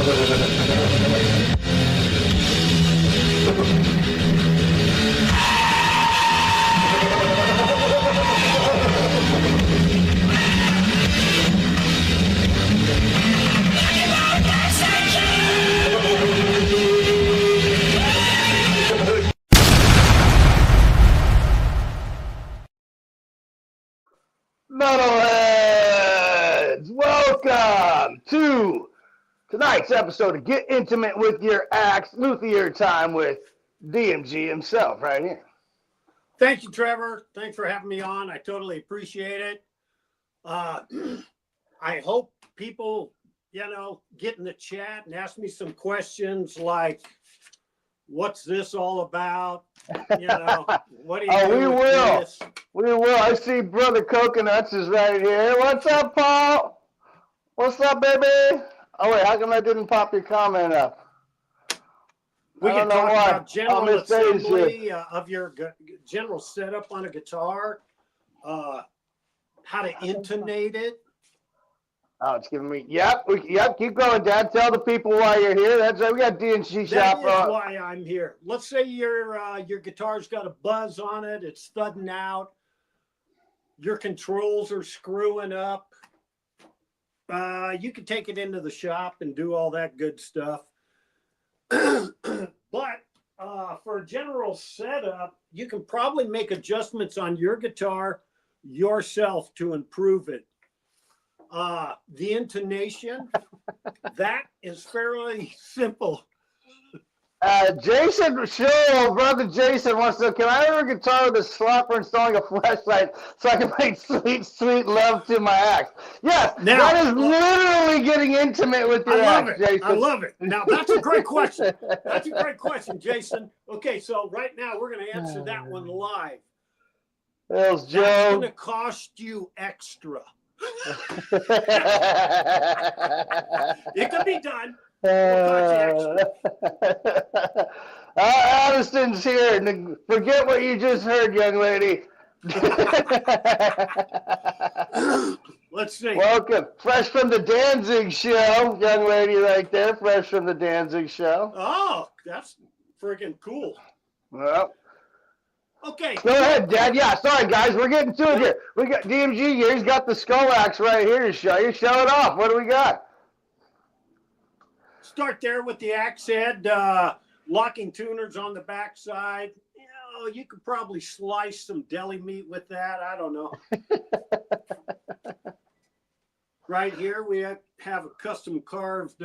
Metalheads, welcome to tonight's episode of Get Intimate with Your Axe, Luthier time with DMG himself right here. Thank you, Trevor. Thanks for having me on. I totally appreciate it. I hope people, get in the chat and ask me some questions like, what's this all about? What do you do we with will. this? We will. I see Brother Coconuts is right here. What's up, Paul? What's up, baby? Oh, wait, how come I didn't pop your comment up? We can talk about general assembly you. of your general setup on a guitar, how to intonate it. Oh, it's giving me. Yep, keep going, Dad. Tell the people why you're here. That's right. We got DNC shop. That is why I'm here. Let's say your guitar's got a buzz on it. It's thudding out. Your controls are screwing up. You can take it into the shop and do all that good stuff. But for a general setup, you can probably make adjustments on your guitar yourself to improve it. The intonation, that is fairly simple. Jason, brother Jason wants to, can I have a guitar with a slapper installing a flashlight so I can make sweet, sweet love to my axe? Yes, now, that is literally getting intimate with your axe, Jason. I love it. Now, that's a great question. That's a great question, Jason. Okay, so right now we're going to answer that one live. Hells, Joe. That's going to cost you extra. It could be done. Addison's here. Forget what you just heard, young lady. Let's see. Welcome. Fresh from the Danzig show, young lady right there. Fresh from the Danzig show. Oh, that's freaking cool. Well. Okay. Go ahead, Dad. Yeah, sorry, guys. We're getting to it here. We got DMG here. He's got the skull axe right here to show you. Show it off. What do we got? Start there with the axe head, locking tuners on the backside. You could probably slice some deli meat with that. I don't know. Right here, we have a custom carved,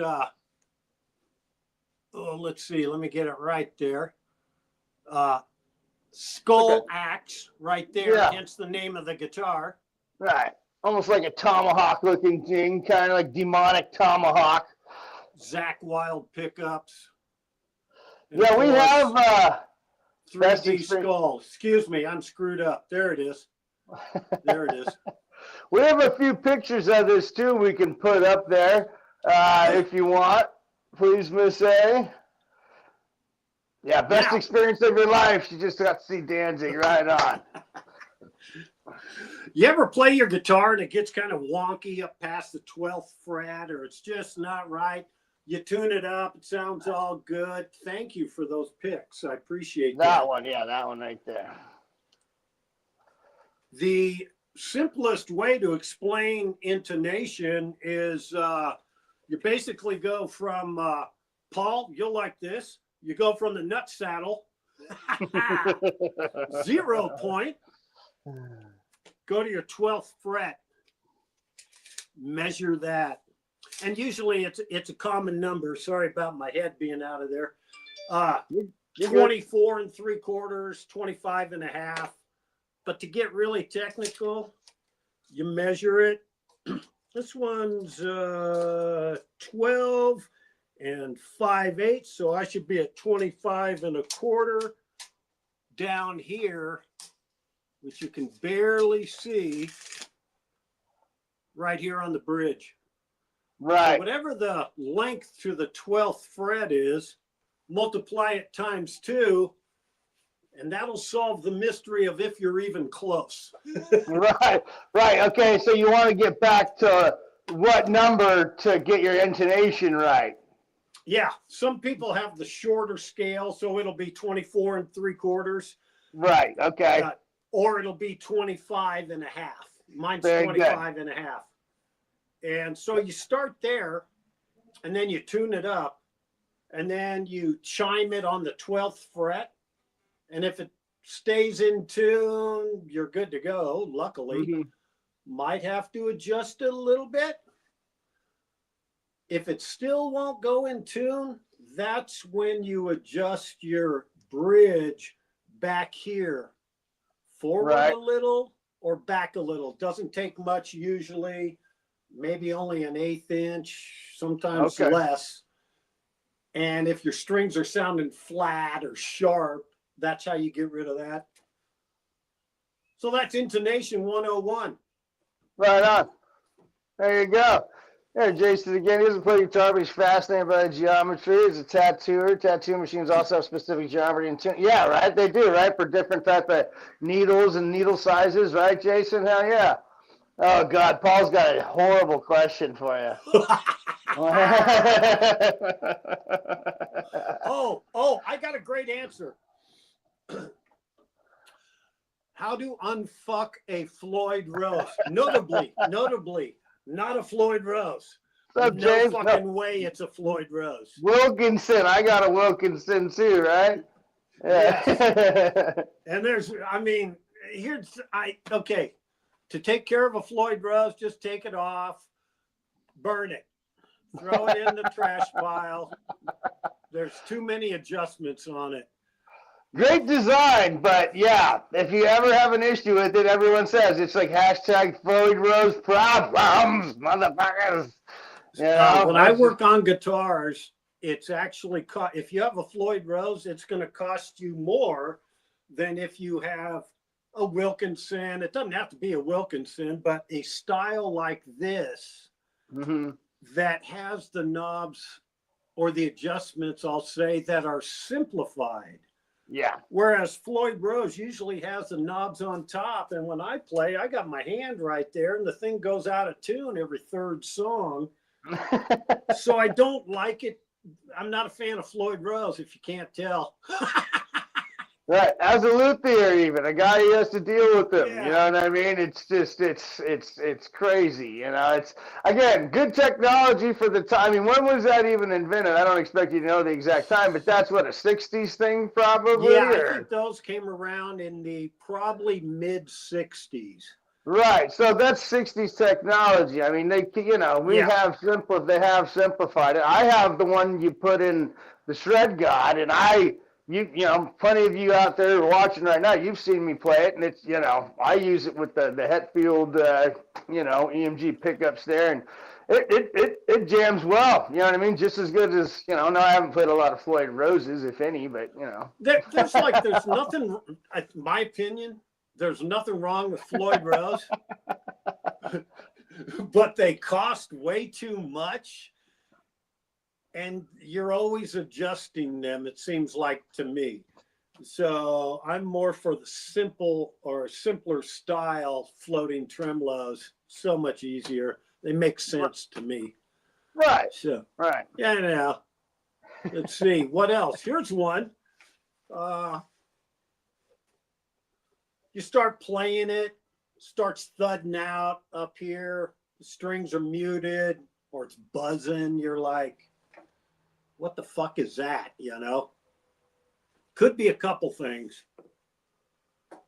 let's see. Let me get it right there. Skull axe right there against the name of the guitar. Right. Almost like a tomahawk looking thing, kind of like demonic tomahawk. Zach Wild pickups. And yeah, we have 3D skull. Excuse me, I'm screwed up. There it is. There it is. We have a few pictures of this too we can put up there if you want. Please, Miss A. Yeah, best experience of your life. You just got to see Danzig right on. You ever play your guitar and it gets kind of wonky up past the 12th fret, or it's just not right? You tune it up. It sounds all good. Thank you for those pics. I appreciate that. That one, yeah, that one right there. The simplest way to explain intonation is you basically go from, Paul, you'll like this. You go from the nut saddle, 0 point, go to your 12th fret, measure that. And usually it's a common number. Sorry about my head being out of there. 24 3/4, 25 1/2. But to get really technical, you measure it. This one's 12 5/8, so I should be at 25 1/4 down here, which you can barely see right here on the bridge. Right. So whatever the length to the 12th fret is, multiply it times 2, and that'll solve the mystery of if you're even close. Right. Okay, so you want to get back to what number to get your intonation right? Yeah, some people have the shorter scale, so it'll be 24 3/4. Right. Okay. Or it'll be 25 and a half. Mine's Very 25 good. and a half. And so you start there, and then you tune it up, and then you chime it on the 12th fret. And if it stays in tune, you're good to go, luckily. Mm-hmm. Might have to adjust it a little bit. If it still won't go in tune, that's when you adjust your bridge back here, forward a little or back a little. Doesn't take much usually, maybe only an 1/8 inch, sometimes less. And if your strings are sounding flat or sharp, that's how you get rid of that. So that's intonation 101. Right on. There you go. There, Jason again. He doesn't play guitar, but he's fascinated by the geometry. He's a tattooer. Tattoo machines also have specific geometry and tune. Yeah, right. They do, right, for different type of needles and needle sizes, right, Jason? Hell yeah. Oh God, Paul's got a horrible question for you. Oh, I got a great answer. How to unfuck a Floyd Rose? Notably, not a Floyd Rose. So, James, no fucking way it's a Floyd Rose. Wilkinson. I got a Wilkinson too, right? Yeah. Yes. And okay. To take care of a Floyd Rose, just take it off, burn it, throw it in the trash pile. There's too many adjustments on it. Great design, but yeah, if you ever have an issue with it, everyone says it's like hashtag Floyd Rose problems, motherfuckers. You know, when I work on guitars, it's actually if you have a Floyd Rose, it's going to cost you more than if you have a Wilkinson. It doesn't have to be a Wilkinson, but a style like this that has the knobs or the adjustments, I'll say, that are simplified. Yeah. Whereas Floyd Rose usually has the knobs on top. And when I play, I got my hand right there and the thing goes out of tune every third song. So I don't like it. I'm not a fan of Floyd Rose, if you can't tell. Right. As a luthier, even a guy who has to deal with them, you know what I mean? It's just, it's crazy. You know, it's, again, good technology for the time. I mean, when was that even invented? I don't expect you to know the exact time, but that's what, a 60s thing probably? Yeah, I think those came around in the probably mid 60s. Right. So that's 60s technology. I mean, they have simplified it. I have the one you put in the Shred God, and you know, plenty of you out there watching right now, you've seen me play it, and it's, you know, I use it with the Hetfield, EMG pickups there, and it jams well. You know what I mean? Just as good as, you know, no, I haven't played a lot of Floyd Roses, if any, but, you know. There's nothing, in my opinion, there's nothing wrong with Floyd Rose, but they cost way too much. And you're always adjusting them, it seems like to me. So I'm more for the simple or simpler style floating tremolos. So much easier. They make sense to me. Right. So, right. Yeah, now. Let's see. What else? Here's one. You start playing it, starts thudding out up here. The strings are muted or it's buzzing. You're like, what the fuck is that, you know? Could be a couple things.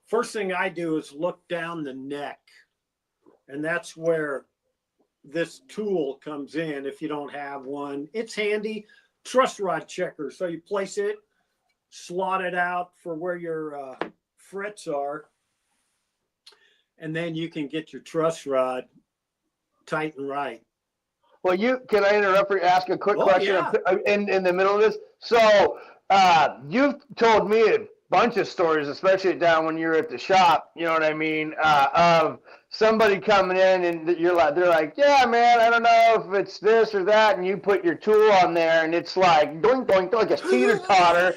First thing I do is look down the neck, and that's where this tool comes in if you don't have one. It's handy. Truss rod checker. So you place it, slot it out for where your frets are, and then you can get your truss rod tight and right. Well, can I interrupt or ask a quick question in the middle of this? So you've told me a bunch of stories, especially down when you're at the shop, you know what I mean, of somebody coming in and they're like, yeah, man, I don't know if it's this or that, and you put your tool on there and it's like doink, doink, like a teeter-totter,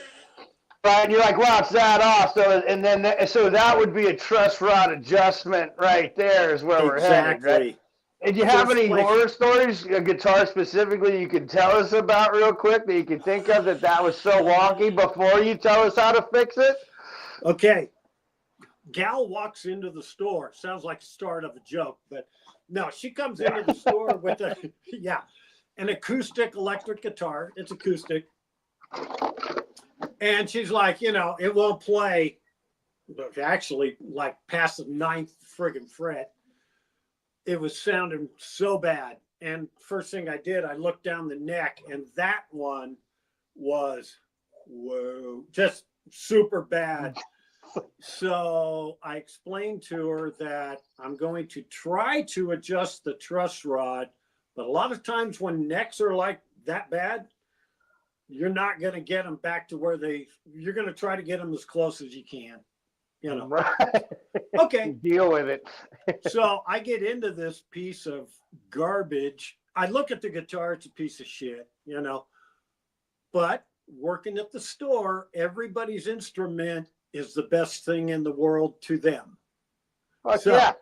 right? And you're like, wow, it's that off. So that would be a truss rod adjustment right there is where we're headed, right? And do you have first any place. horror stories, a guitar specifically, you can tell us about real quick that you can think of that was so wonky before you tell us how to fix it? Okay. Gal walks into the store. Sounds like the start of a joke, but no, she comes into the store with an acoustic electric guitar. It's acoustic. And she's like, it won't play. But actually, like past the 9th friggin' fret. It was sounding so bad. And first thing I did, I looked down the neck, and that one was, whoa, just super bad. So I explained to her that I'm going to try to adjust the truss rod, but a lot of times when necks are like that bad, you're not going to get them back to where you're going to try to get them as close as you can. Right. Okay. Deal with it. So I get into this piece of garbage. I look at the guitar, it's a piece of shit, but working at the store, everybody's instrument is the best thing in the world to them. Yeah,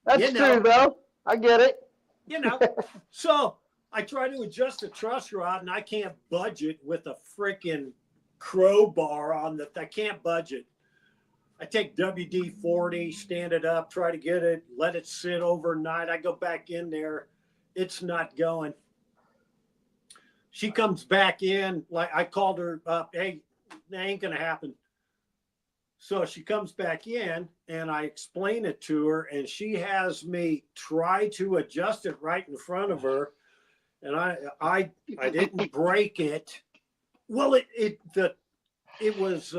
that's true though. I get it. So I try to adjust the truss rod and I can't budge it with a freaking crowbar on I can't budge it. I take WD-40, stand it up, try to get it, let it sit overnight. I go back in there. It's not going. She comes back in. Like I called her up. Hey, that ain't going to happen. So she comes back in and I explain it to her and she has me try to adjust it right in front of her. And I didn't break it. Well, it was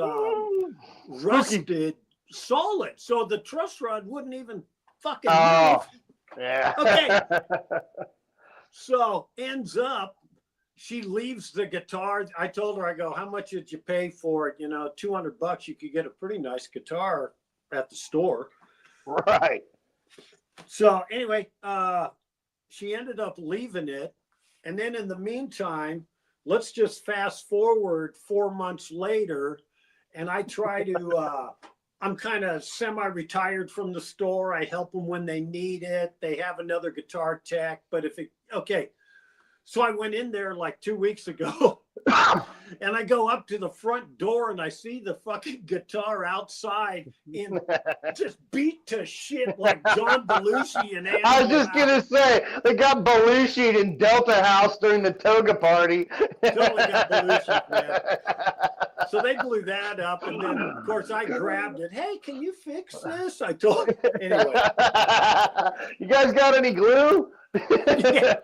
rusted solid, so the truss rod wouldn't even fucking move. Yeah. Okay. So ends up, she leaves the guitar. I told her, I go, how much did you pay for it? $200. You could get a pretty nice guitar at the store. Right. So anyway, she ended up leaving it, and then in the meantime, let's just fast forward 4 months later, and I try to, I'm kind of semi-retired from the store. I help them when they need it. They have another guitar tech, but okay. So I went in there like 2 weeks ago and I go up to the front door and I see the fucking guitar outside in just beat to shit like John Belushi and I was just going to say, they got Belushi in Delta House during the toga party. Totally got Belushi, man. So they blew that up. And then, of course, I grabbed it. Hey, can you fix this? I told him. Anyway. You guys got any glue? Yeah,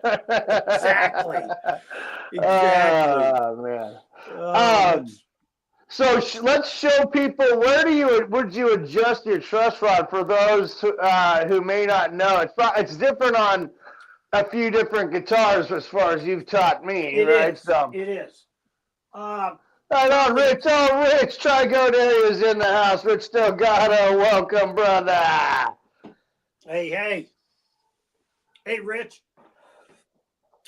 exactly. Oh, man. So let's show people, would you adjust your truss rod for those who may not know? It's different on a few different guitars as far as you've taught me, right? It is. Right on, Rich. Oh, Rich, Trigodaria is in the house. Rich Delgado, welcome, brother. Hey, Rich.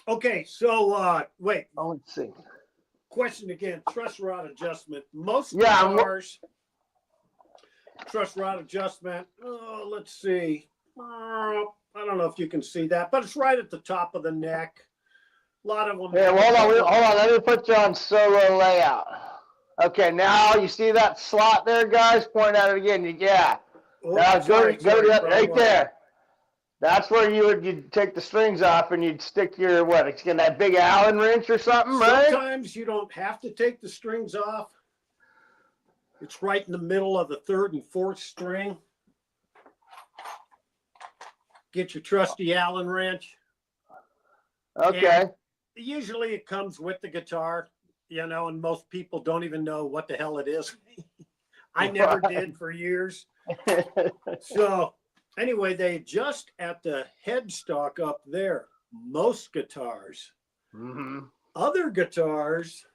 Okay, so wait. Oh, let's see. Question again. Truss rod adjustment. Most guitars. Truss rod adjustment. Oh, let's see. I don't know if you can see that, but it's right at the top of the neck. A lot of them. Yeah, hold on. Let me put you on solo layout. Okay, now you see that slot there, guys? Point at it again. Yeah. Oh, now go to that right there. That's where you'd take the strings off and you'd stick your that big Allen wrench or something, right? Sometimes you don't have to take the strings off. It's right in the middle of the 3rd and 4th string. Get your trusty Allen wrench. Okay. And usually it comes with the guitar, and most people don't even know what the hell it is. I never did for years. So anyway, they adjust at the headstock up there. Most guitars. Mm-hmm. Other guitars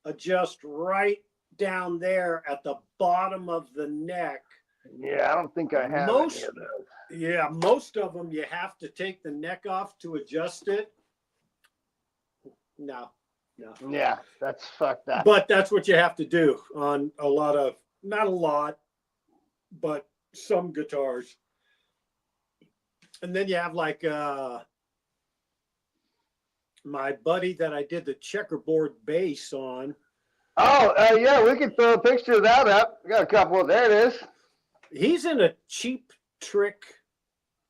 adjust right down there at the bottom of the neck. Yeah, I don't think I have any of those. Yeah, most of them you have to take the neck off to adjust it. No. Yeah, that's fucked up. But that's what you have to do on a lot of, not a lot, but some guitars. And then you have like my buddy that I did the checkerboard bass on. Oh, yeah, we can throw a picture of that up. We got a couple. There it is. He's in a Cheap Trick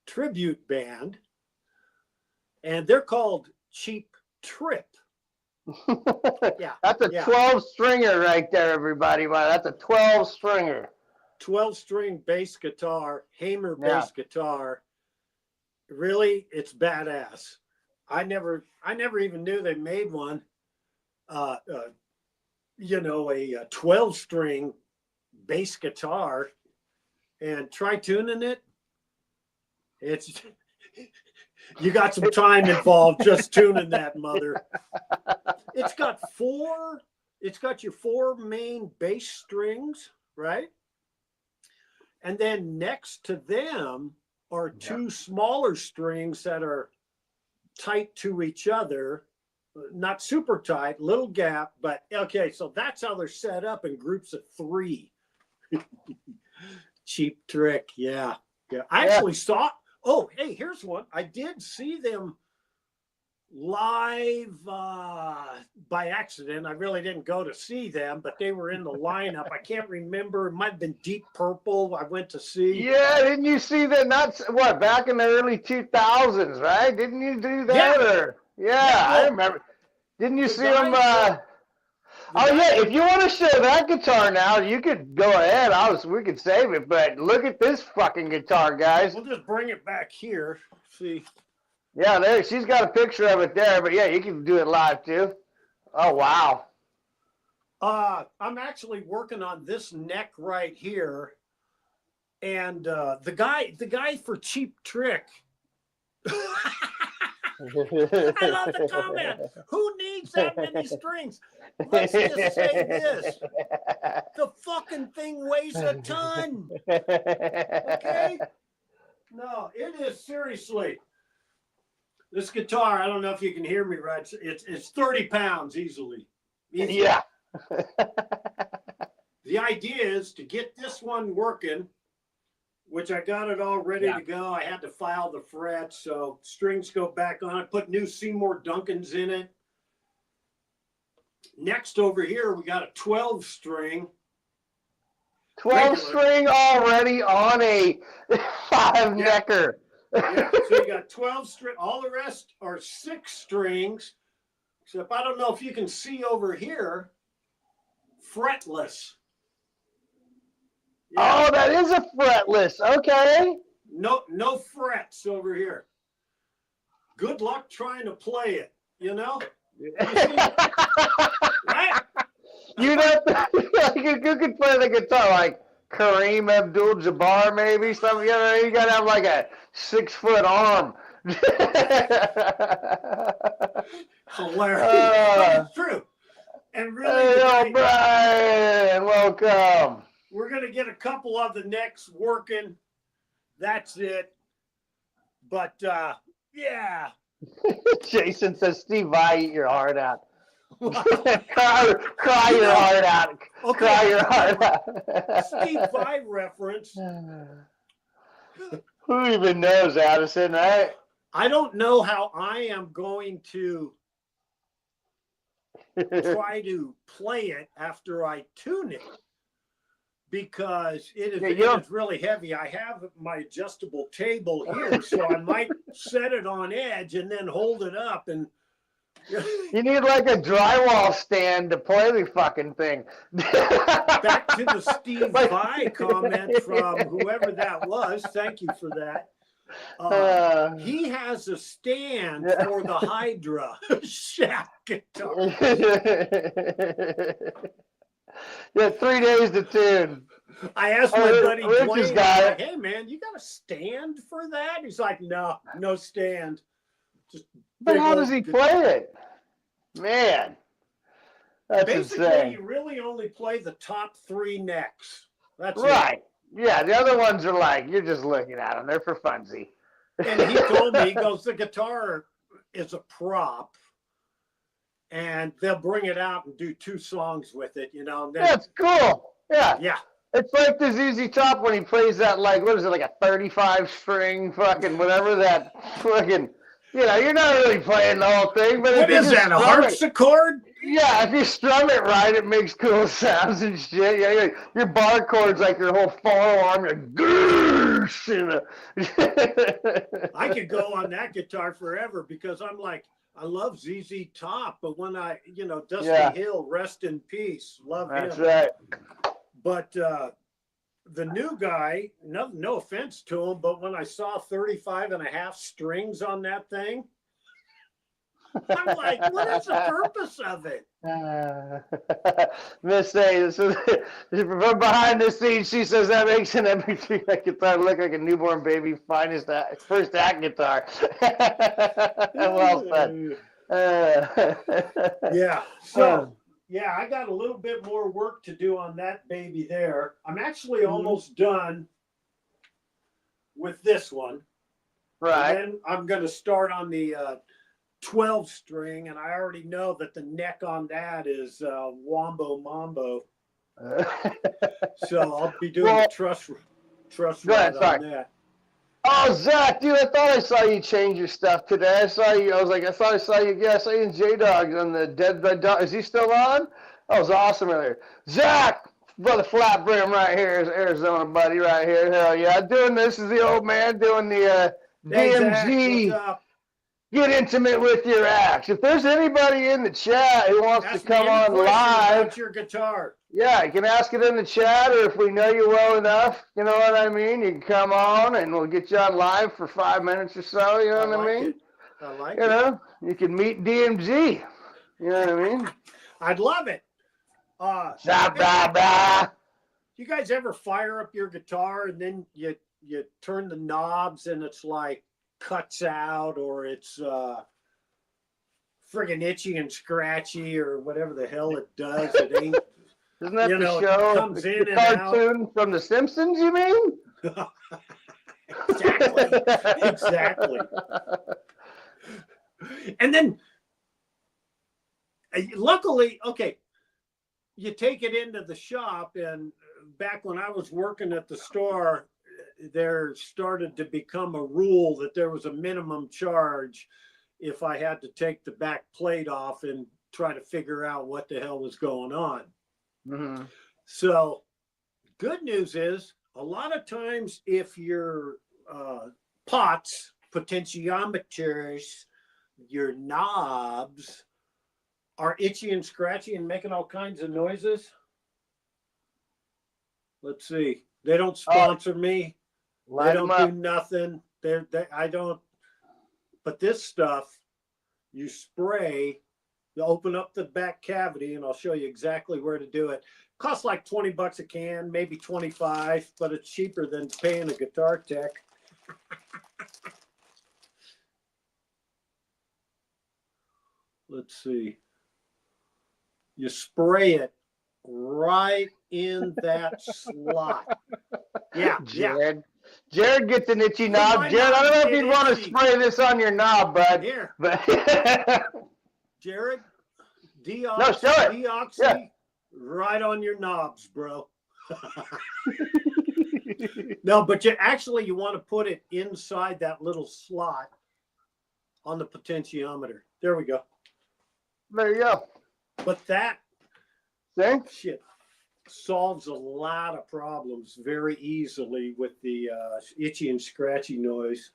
tribute band, and they're called Cheap Trip. Yeah, that's a 12 stringer right there, everybody. Wow, that's a 12 stringer. 12-string bass guitar, Hamer bass guitar. Really, it's badass. I never even knew they made one. You know, a 12-string bass guitar, and try tuning it. It's you got some time involved just tuning that mother. It's got your 4 main bass strings, right? And then next to them are 2 smaller strings that are tight to each other, not super tight, little gap, but okay, so that's how they're set up in groups of 3. Cheap Trick, yeah. I actually saw, oh, hey, here's one. I did see them live by accident. I really didn't go to see them, but they were in the lineup. I can't remember. It might have been Deep Purple I went to see. Yeah, didn't you see that? Back in the early 2000s, right? Didn't you do that? Yeah, I remember. Didn't you see them? If you want to show that guitar now, you could go ahead. We could save it, but look at this fucking guitar, guys. We'll just bring it back here. See. Yeah, there. She's got a picture of it there, but yeah, you can do it live too. Oh wow. I'm actually working on this neck right here, and the guy for Cheap Trick. I love the comment. Who needs that many strings? Let's just say this. The fucking thing weighs a ton. Okay? No, it is seriously. This guitar, I don't know if you can hear me right. It's 30 pounds easily. Yeah. The idea is to get this one working, which I got it all ready to go. I had to file the frets, so strings go back on it. Put new Seymour Duncans in it. Next over here, we got a 12-string. 12-string already on a 5-necker. Yeah, so you got 12 string. All the rest are 6 strings. Except I don't know if you can see over here, fretless. Yeah. Oh, that is a fretless. Okay. No frets over here. Good luck trying to play it, you know? Right? You could play the guitar like Kareem Abdul-Jabbar, maybe something. You know, you gotta have like a 6-foot arm. Hilarious. But it's true. And really, hey, Brian, welcome. We're gonna get a couple of the necks working. That's it. But yeah. Jason says, Steve Vai, eat your heart out. cry your heart out. Okay. Cry your heart out. Steve Vai reference. Who even knows, Addison, right? I don't know how I am going to try to play it after I tune it, because it is really heavy. I have my adjustable table here, so I might set it on edge and then hold it up. And you need like a drywall stand to play the fucking thing. Back to the Steve Vai comment from whoever that was. Thank you for that. He has a stand for the Hydra shack guitar. Yeah, 3 days to tune. I asked my buddy Dwayne, like, hey man, you got a stand for that? He's like, no stand. But how does he play it? Man, that's basically insane. You really only play the top 3 necks. That's right. It. Yeah, the other ones are like, you're just looking at them. They're for funsies. And he told me, he goes, the guitar is a prop, and they'll bring it out and do 2 songs with it, you know. And then, that's cool. Yeah. Yeah. It's like the ZZ Top when he plays that, like, what is it, like a 35 string fucking whatever that fucking, you're not really playing the whole thing, but What if you is just that, a strum it, harpsichord? yeah, if you strum it right, it makes cool sounds and shit. Yeah, your bar chord's like your whole forearm, you're goosh, I could go on that guitar forever because I'm like, I love ZZ Top, but when Dusty Yeah. Hill, rest in peace, love him. That's right. But the new guy, no offense to him, but when I saw 35 and a half strings on that thing, I'm like, what is the purpose of it? Miss A, this is from behind the scenes. She says that makes an MP3 guitar look like a newborn baby first act guitar. Well said. Yeah. So yeah, I got a little bit more work to do on that baby there. I'm actually almost done with this one. Right. And then I'm going to start on the 12 string, and I already know that the neck on that is Wombo Mambo. So I'll be doing the truss rod on that. Oh, Zach, dude, I thought I saw you change your stuff today. I thought I saw you. Yeah, I saw you in J-Dog on the Dead by Dog. Is he still on? That was awesome earlier. Zach, brother Flat Brim right here, is Arizona buddy right here. Hell yeah. This is the old man doing the DMG. Zach, what's up? Get intimate with your acts. If there's anybody in the chat who wants to come on live, about your guitar. Yeah, you can ask it in the chat, or if we know you well enough, you know what I mean? You can come on and we'll get you on live for 5 minutes or so, you know what I mean? I like it. You can meet DMG, you know what I mean? I'd love it. Blah, blah, blah. You guys ever fire up your guitar and then you turn the knobs and it's like cuts out, or it's friggin' itchy and scratchy, or whatever the hell it does? It ain't. Isn't that the show? Comes in the cartoon out. From The Simpsons, you mean? Exactly. And then, luckily, okay, you take it into the shop, and back when I was working at the store, there started to become a rule that there was a minimum charge if I had to take the back plate off and try to figure out what the hell was going on. Mm-hmm. So good news is, a lot of times if your pots, potentiometers, your knobs are itchy and scratchy and making all kinds of noises, let's see, they don't sponsor me. They don't do nothing. I don't. But this stuff, you spray, you open up the back cavity, and I'll show you exactly where to do it. Costs like $20 a can, maybe 25, but it's cheaper than paying a guitar tech. Let's see. You spray it right in that slot. Yeah, Jared. Jared gets an itchy knob. Jared, I don't know if you'd want to spray this on your knob, bud. Here. But Jared, deoxy, yeah. Right on your knobs, bro. No, but you want to put it inside that little slot on the potentiometer. There we go. There you go. But that shit solves a lot of problems very easily with the itchy and scratchy noise.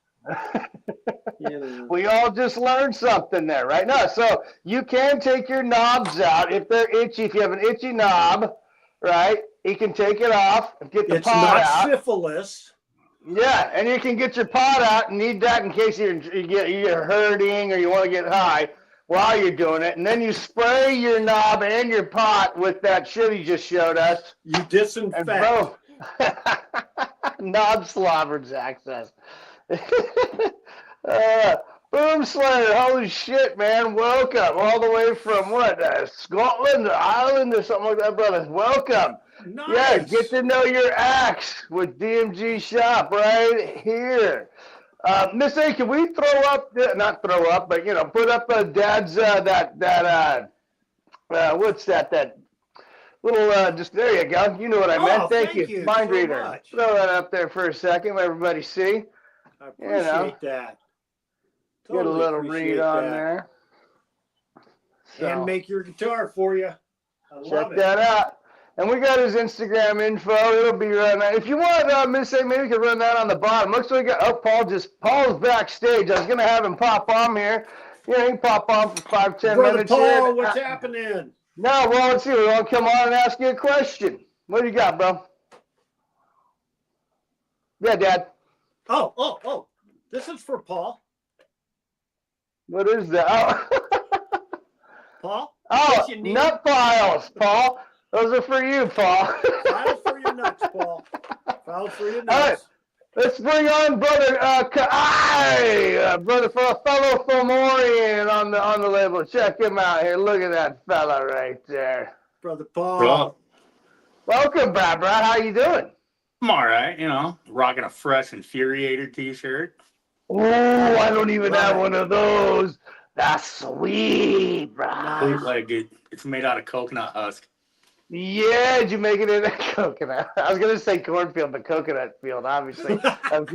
We all just learned something there, right? No, so you can take your knobs out if they're itchy. If you have an itchy knob, right, you can take it off and get the pot out. It's not syphilis. Yeah, and you can get your pot out and need that in case you're hurting or you want to get high while you're doing it. And then you spray your knob and your pot with that shit he just showed us. You disinfect. Knob slobber, Zach says. Boom Slayer, holy shit, man. Welcome. All the way from Scotland or Ireland or something like that, brother. Welcome. Nice. Yeah, get to know your acts with DMG Shop right here. Miss A, can we put up Dad's what's that little, just there you go. You know what I meant. Thank Thank you. you Mind so reader. much. Throw that up there for a second, let everybody see. I appreciate that. Get a little read on there. So, and make your guitar for you. I love check that out. And we got his Instagram info. It'll be right now. If you want, Miss A, maybe we could run that on the bottom. Looks like we got, Paul's backstage. I was going to have him pop on here. Yeah, he can pop on for 5-10 Brother minutes. Paul, here. what's happening? No, well, let's see. We're going to come on and ask you a question. What do you got, bro? Yeah, Dad. Oh. This is for Paul. What is that? Oh, Paul? oh nut files, Paul. Those are for you, Paul. Files for your nuts, Paul. Files for your nuts. All right. Let's bring on brother, brother, fellow Fomorian on the label. Check him out here. Look at that fella right there. Brother Paul. Bro. Welcome, Brad. How you doing? I'm all right, rocking a fresh Infuriator t-shirt. Oh, I don't even have one of those. That's sweet, bro. Nice. It's made out of coconut husk. Yeah, did you make it in a coconut? I was going to say cornfield, but coconut field, obviously. Or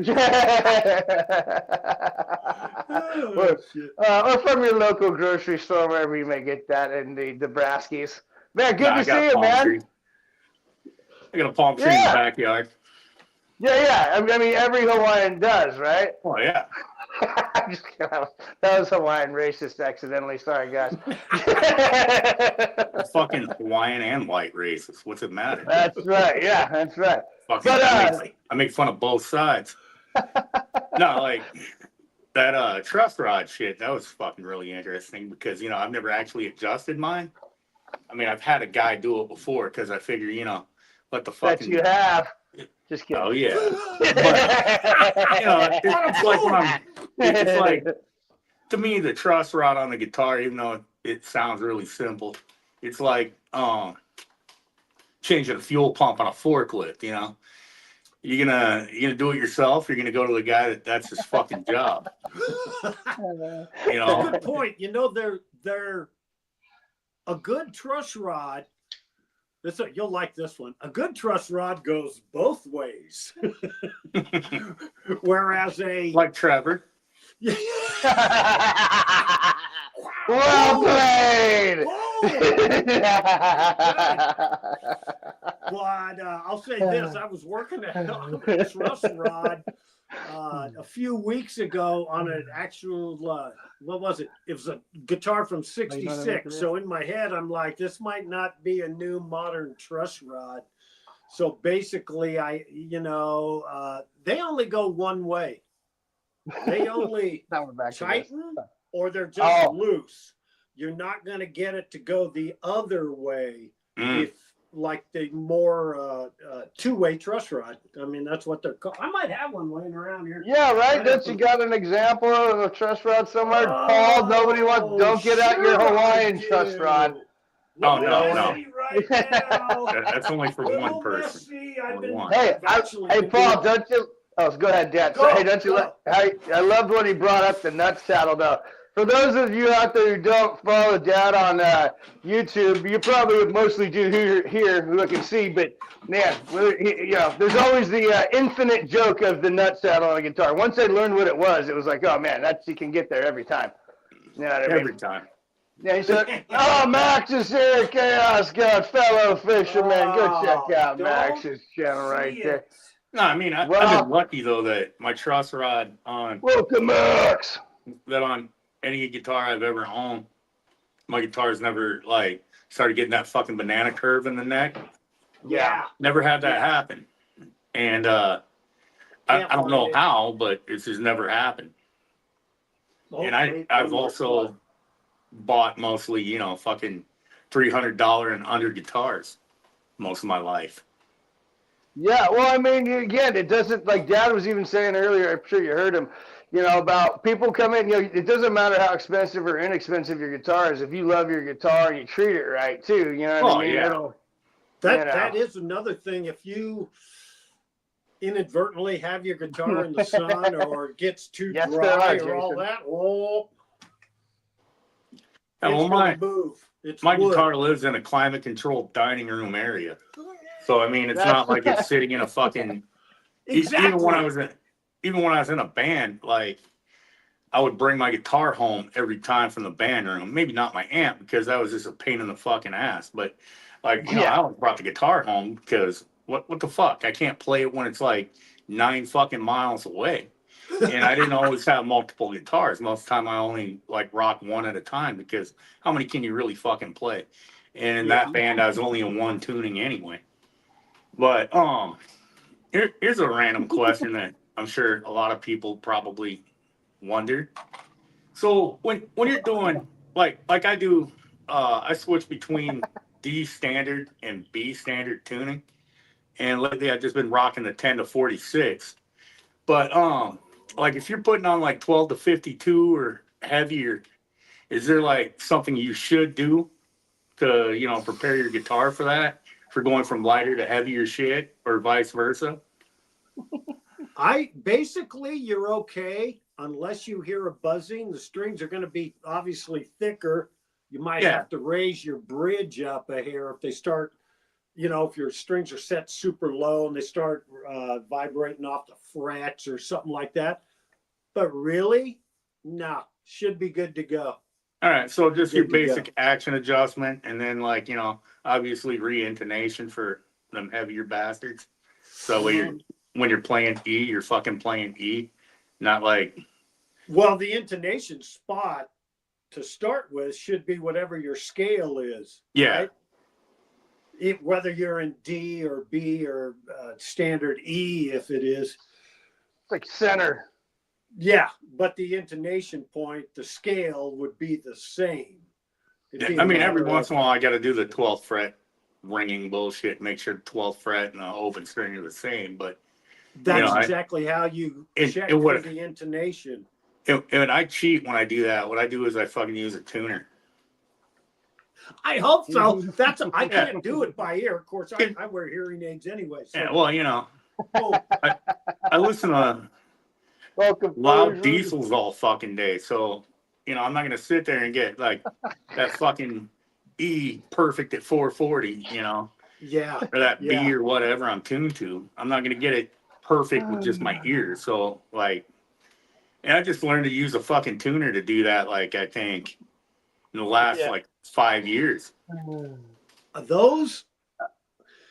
from your local grocery store, wherever you may get that in the Nebraskis. Man, good to see you, man. Tree. I got a palm tree in the backyard. Yeah. I mean, every Hawaiian does, right? Oh, yeah. I'm just kidding. That was Hawaiian racist accidentally. Sorry, guys. Fucking Hawaiian and white racist. What's it matter? That's right. Yeah, that's right. Fucking, I make fun of both sides. No, like that truss rod shit, that was fucking really interesting because, I've never actually adjusted mine. I mean, I've had a guy do it before because I figure, what the fucking... That you have. Just kidding. Oh, yeah. But, it's like, to me, the truss rod on the guitar, even though it sounds really simple, it's like changing a fuel pump on a forklift, You're gonna do it yourself. You're gonna go to the guy that's his fucking job. Good point. They're a good truss rod. You'll like this one. A good truss rod goes both ways, whereas like Trevor. Well played. But I'll say this: I was working on a truss rod a few weeks ago on an actual, what was it? It was a guitar from '66. So in my head, I'm like, this might not be a new modern truss rod. So basically, they only go one way. They only tighten or they're just loose. You're not going to get it to go the other way if like the more two-way truss rod. I mean, that's what they're called. I might have one laying around here. Yeah, right. Don't you got an example of a truss rod somewhere? Paul, nobody wants. Don't get out your Hawaiian truss rod. Oh, no. Right now. That's only for one person. Hey, Paul, don't you? Oh, go ahead, Dad. Hey, don't you? I loved when he brought up the nut saddle, though. For those of you out there who don't follow Dad on YouTube, you probably mostly do here who I can see, but man, there's always the infinite joke of the nut saddle on a guitar. Once I learned what it was like, oh man, you can get there every time. You know what I mean? Every time. Yeah, he said, oh, Max is here, Chaos God, fellow fisherman. Go check out Max's channel right there. No, I mean, I've been lucky, though, that my truss rod Welcome, Max. That on any guitar I've ever owned, my guitar's never, started getting that fucking banana curve in the neck. Yeah. Never had that happen. And I don't know how, but it's just never happened. And I've also bought mostly, fucking $300 and under guitars most of my life. Yeah, well, I mean, again, it doesn't, like Dad was even saying earlier, I'm sure you heard him, about people come in, it doesn't matter how expensive or inexpensive your guitar is. If you love your guitar and you treat it right, too, you know what I mean? Yeah. That is another thing. If you inadvertently have your guitar in the sun or it gets too dry or all that, Yeah, well, gonna move. It's my wood. guitar lives in a climate-controlled dining room area, so I mean, it's not like it's sitting in a fucking. Exactly. Even when I was in a band, like I would bring my guitar home every time from the band room. Maybe not my amp because that was just a pain in the fucking ass. But like I always brought the guitar home because what the fuck? I can't play it when it's like 9 fucking miles away. And I didn't always have multiple guitars. Most of the time I only like rock one at a time because how many can you really fucking play? And in that band I was only in one tuning anyway. But here's a random question that I'm sure a lot of people probably wonder. So when you're doing like I do, I switch between D standard and B standard tuning, and lately I've just been rocking the 10 to 46. But like if you're putting on like 12 to 52 or heavier, is there like something you should do to prepare your guitar for that, for going from lighter to heavier shit, or vice versa? Basically you're okay unless you hear a buzzing. The strings are going to be obviously thicker. You might have to raise your bridge up a hair if they start, if your strings are set super low and they start vibrating off the frets or something like that. But really, no, should be good to go. All right, so just your basic action adjustment, and then like obviously re-intonation for them heavier bastards. So when you're playing E, you're fucking playing E, not like. Well, the intonation spot to start with should be whatever your scale is. Yeah. Right? Whether you're in D or B or standard E, if it is. It's like center. Yeah, but the intonation point, the scale would be the same. I mean, every once in a while, I got to do the 12th fret ringing bullshit, make sure the 12th fret and the open string are the same. But that's exactly how you check for the intonation. And I cheat when I do that. What I do is I fucking use a tuner. I hope so. I can't do it by ear. Of course, I wear hearing aids anyway. So. Yeah, well, I listen to loud diesels all fucking day. So, I'm not going to sit there and get like that fucking E perfect at 440, Yeah. or that B or whatever I'm tuned to. I'm not going to get it perfect with just my ears. So, like, and I just learned to use a fucking tuner to do that, like, I think in the last like 5 years. Those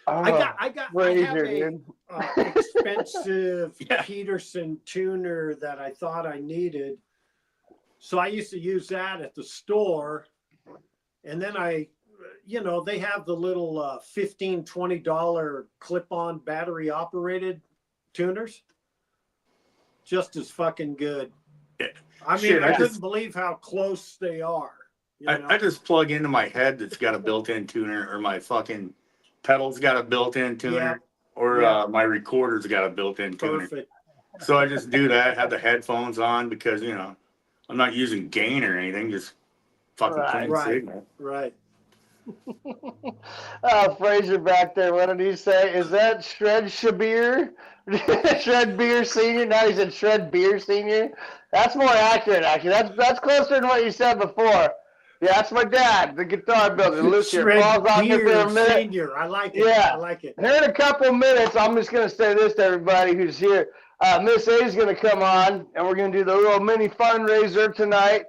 I have a expensive Peterson tuner that I thought I needed. So I used to use that at the store. And then they have the little $15, $20 clip-on battery operated tuners. Just as fucking good. Yeah. I mean, I couldn't believe how close they are. I just plug into my head that's got a built-in tuner, or my fucking pedals got a built-in tuner, or my recorder's got a built-in tuner. Perfect. So I just do that, have the headphones on, because I'm not using gain or anything, just fucking clean signal. Right. Fraser back there, what did he say? Is that Shred Shabir? Shred Beer Senior? Now he said Shred Beer Senior. That's more accurate, actually. That's closer than what you said before. Yeah, that's my dad, the guitar builder, Luthier. Paul's on here for a minute. Senior. I like it. Yeah. I like it. Here in a couple minutes, I'm just going to say this to everybody who's here. Miss A is going to come on, and we're going to do the little mini fundraiser tonight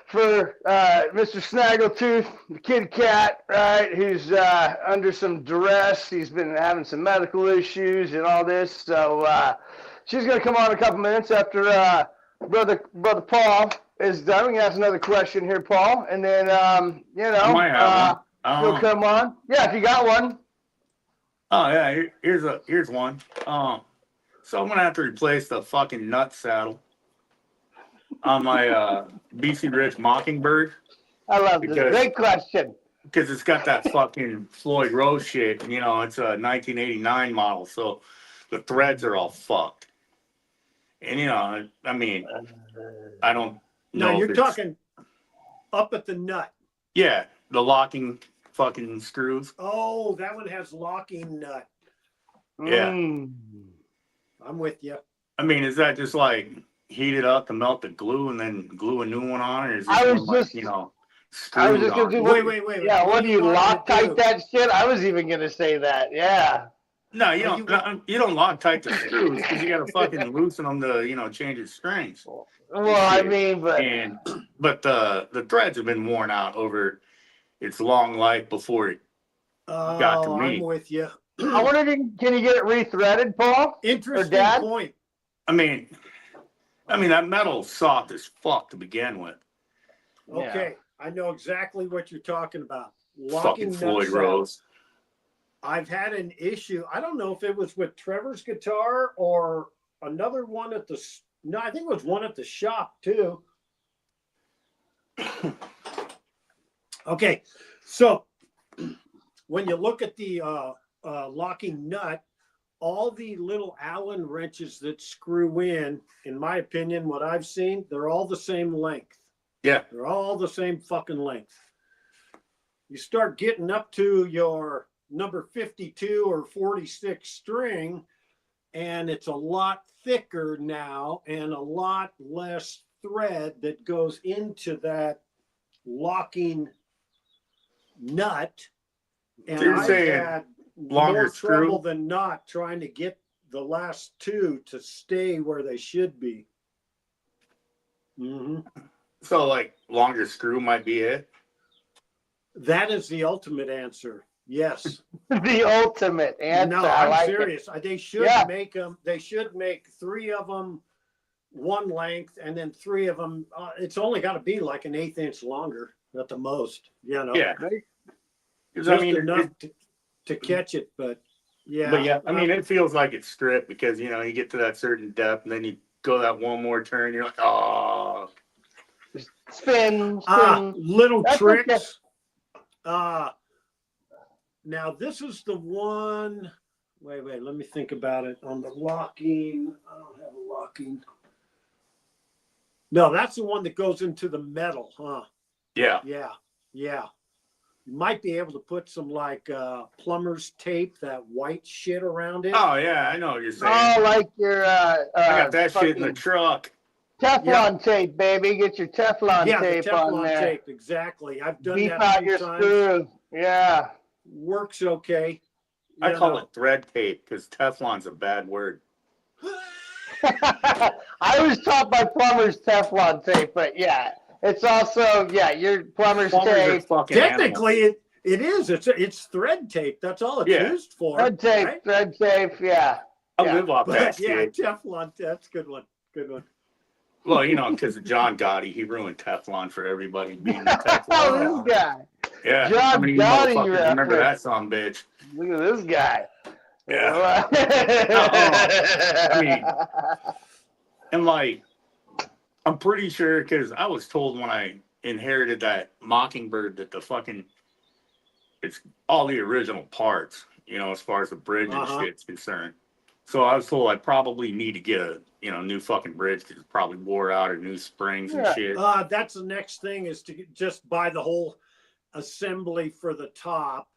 for Mr. Snaggletooth, the kitty cat, right, who's under some duress. He's been having some medical issues and all this. So she's going to come on in a couple minutes after Brother Paul is done. We can ask another question here, Paul. And then, he'll come on. Yeah, if you got one. Oh, yeah, here's one. So I'm going to have to replace the fucking nut saddle on my BC Rich Mockingbird. I love this. Great question. Because it's got that fucking Floyd Rose shit. It's a 1989 model, so the threads are all fucked. And, I mean, I don't know. No, you're talking up at the nut. Yeah, the locking fucking screws. Oh, that one has locking nut. Yeah. I'm with you. I mean, is that just like heat it up to melt the glue and then glue a new one on, or is it I was screwed just gonna on. do. Wait. Yeah, what do you want me to do? Loctite that shit? I was even gonna say that. Yeah. No, Are you you don't. You don't Loctite the screws because you got to fucking loosen them to change its strengths. Well, I Shit. mean, but the threads have been worn out over its long life before it got to Oh, I'm me. with you. I wondered, can you get it rethreaded, Paul? Interesting or Dad? point. I mean that metal's soft as fuck to begin with. Okay, I know exactly what you're talking about. Fucking Floyd Rose. I've had an issue. I don't know if it was with Trevor's guitar or another one at the. No, I think it was one at the shop too. Okay, so when you look at the locking nut, all the little Allen wrenches that screw in my opinion, what I've seen, they're all the same length. Yeah. They're all the same fucking length. You start getting up to your number 52 or 46 string, and it's a lot thicker now and a lot less thread that goes into that locking nut. And So I've had more trouble than not trying to get the last two to stay where they should be. Mm-hmm. So, like, longer screw might be it? That is the ultimate answer. Yes. The ultimate answer. No, I'm serious. They should make them. They should make 3 of them one length, and then 3 of them. It's only got to be like an 1/8 inch longer at the most. Yeah. Just enough to catch it, but yeah. But yeah, I mean, it feels like it's stripped because you get to that certain depth, and then you go that one more turn, you're like, oh. Spin. Little tricks. Now this is the one. Wait. Let me think about it. On the locking, I don't have a locking. No, that's the one that goes into the metal, huh? Yeah. You might be able to put some like plumber's tape, that white shit around it. Oh yeah, I know what you're saying. Oh, like your I got that shit in the truck. Teflon tape, baby. Get your Teflon tape the Teflon on there. tape, exactly. I've done Beef that out a few your times. screw. Yeah. Works okay. I call it thread tape because Teflon's a bad word. I was taught by plumbers Teflon tape, but yeah, it's also your plumber's tape. Technically, it is. It's thread tape. That's all it's used for. Thread tape. Right? Thread tape. Yeah. I live off that shit. Teflon. That's a good one. Good one. Well, because of John Gotti, he ruined Teflon for everybody being a Teflon. Oh, this guy. Yeah. John Gotti. Remember that song, bitch. Look at this guy. Yeah. I mean, and I'm pretty sure because I was told when I inherited that Mockingbird that it's all the original parts, as far as the bridge and shit's concerned. So I was told I probably need to get a new fucking bridge because it probably wore out, or new springs and shit. That's the next thing, is to just buy the whole assembly for the top.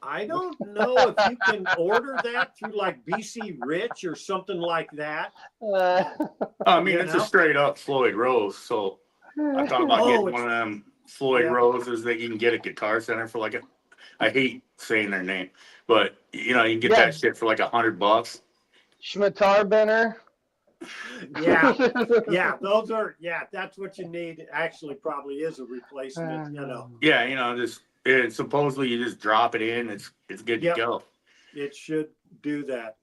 I don't know if you can order that through like BC Rich or something like that. I mean, it's a straight up Floyd Rose. So I thought about getting one of them Floyd Roses that you can get at Guitar Center for I hate saying their name, but you can get that shit for like $100. Schmitar Benner. Yeah, those are, that's what you need. It actually probably is a replacement, Yeah, and supposedly you just drop it in, it's good to go. It should do that.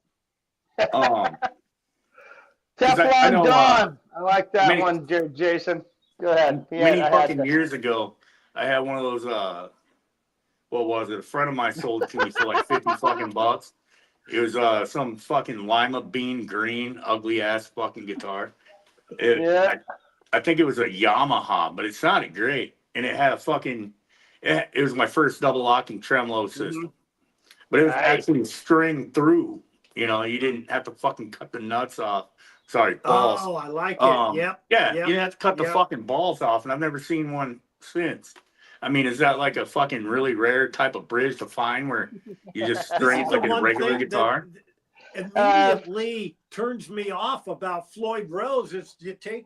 Teflon Dawn. I like that one, Jason. Go ahead. Many fucking years ago, I had one of those, what was it? A friend of mine sold it to me for like 50 fucking bucks. It was some fucking lima bean green, ugly ass fucking guitar. I think it was a Yamaha, but it sounded great. And it had it was my first double locking tremolo system. But it was actually string through. You didn't have to fucking cut the nuts off. Sorry, balls. Oh, I like it. Yep. Yeah, you didn't have to cut the fucking balls off, and I've never seen one since. I mean, is that like a fucking really rare type of bridge to find where you just string like a regular guitar? Immediately turns me off about Floyd Rose is you take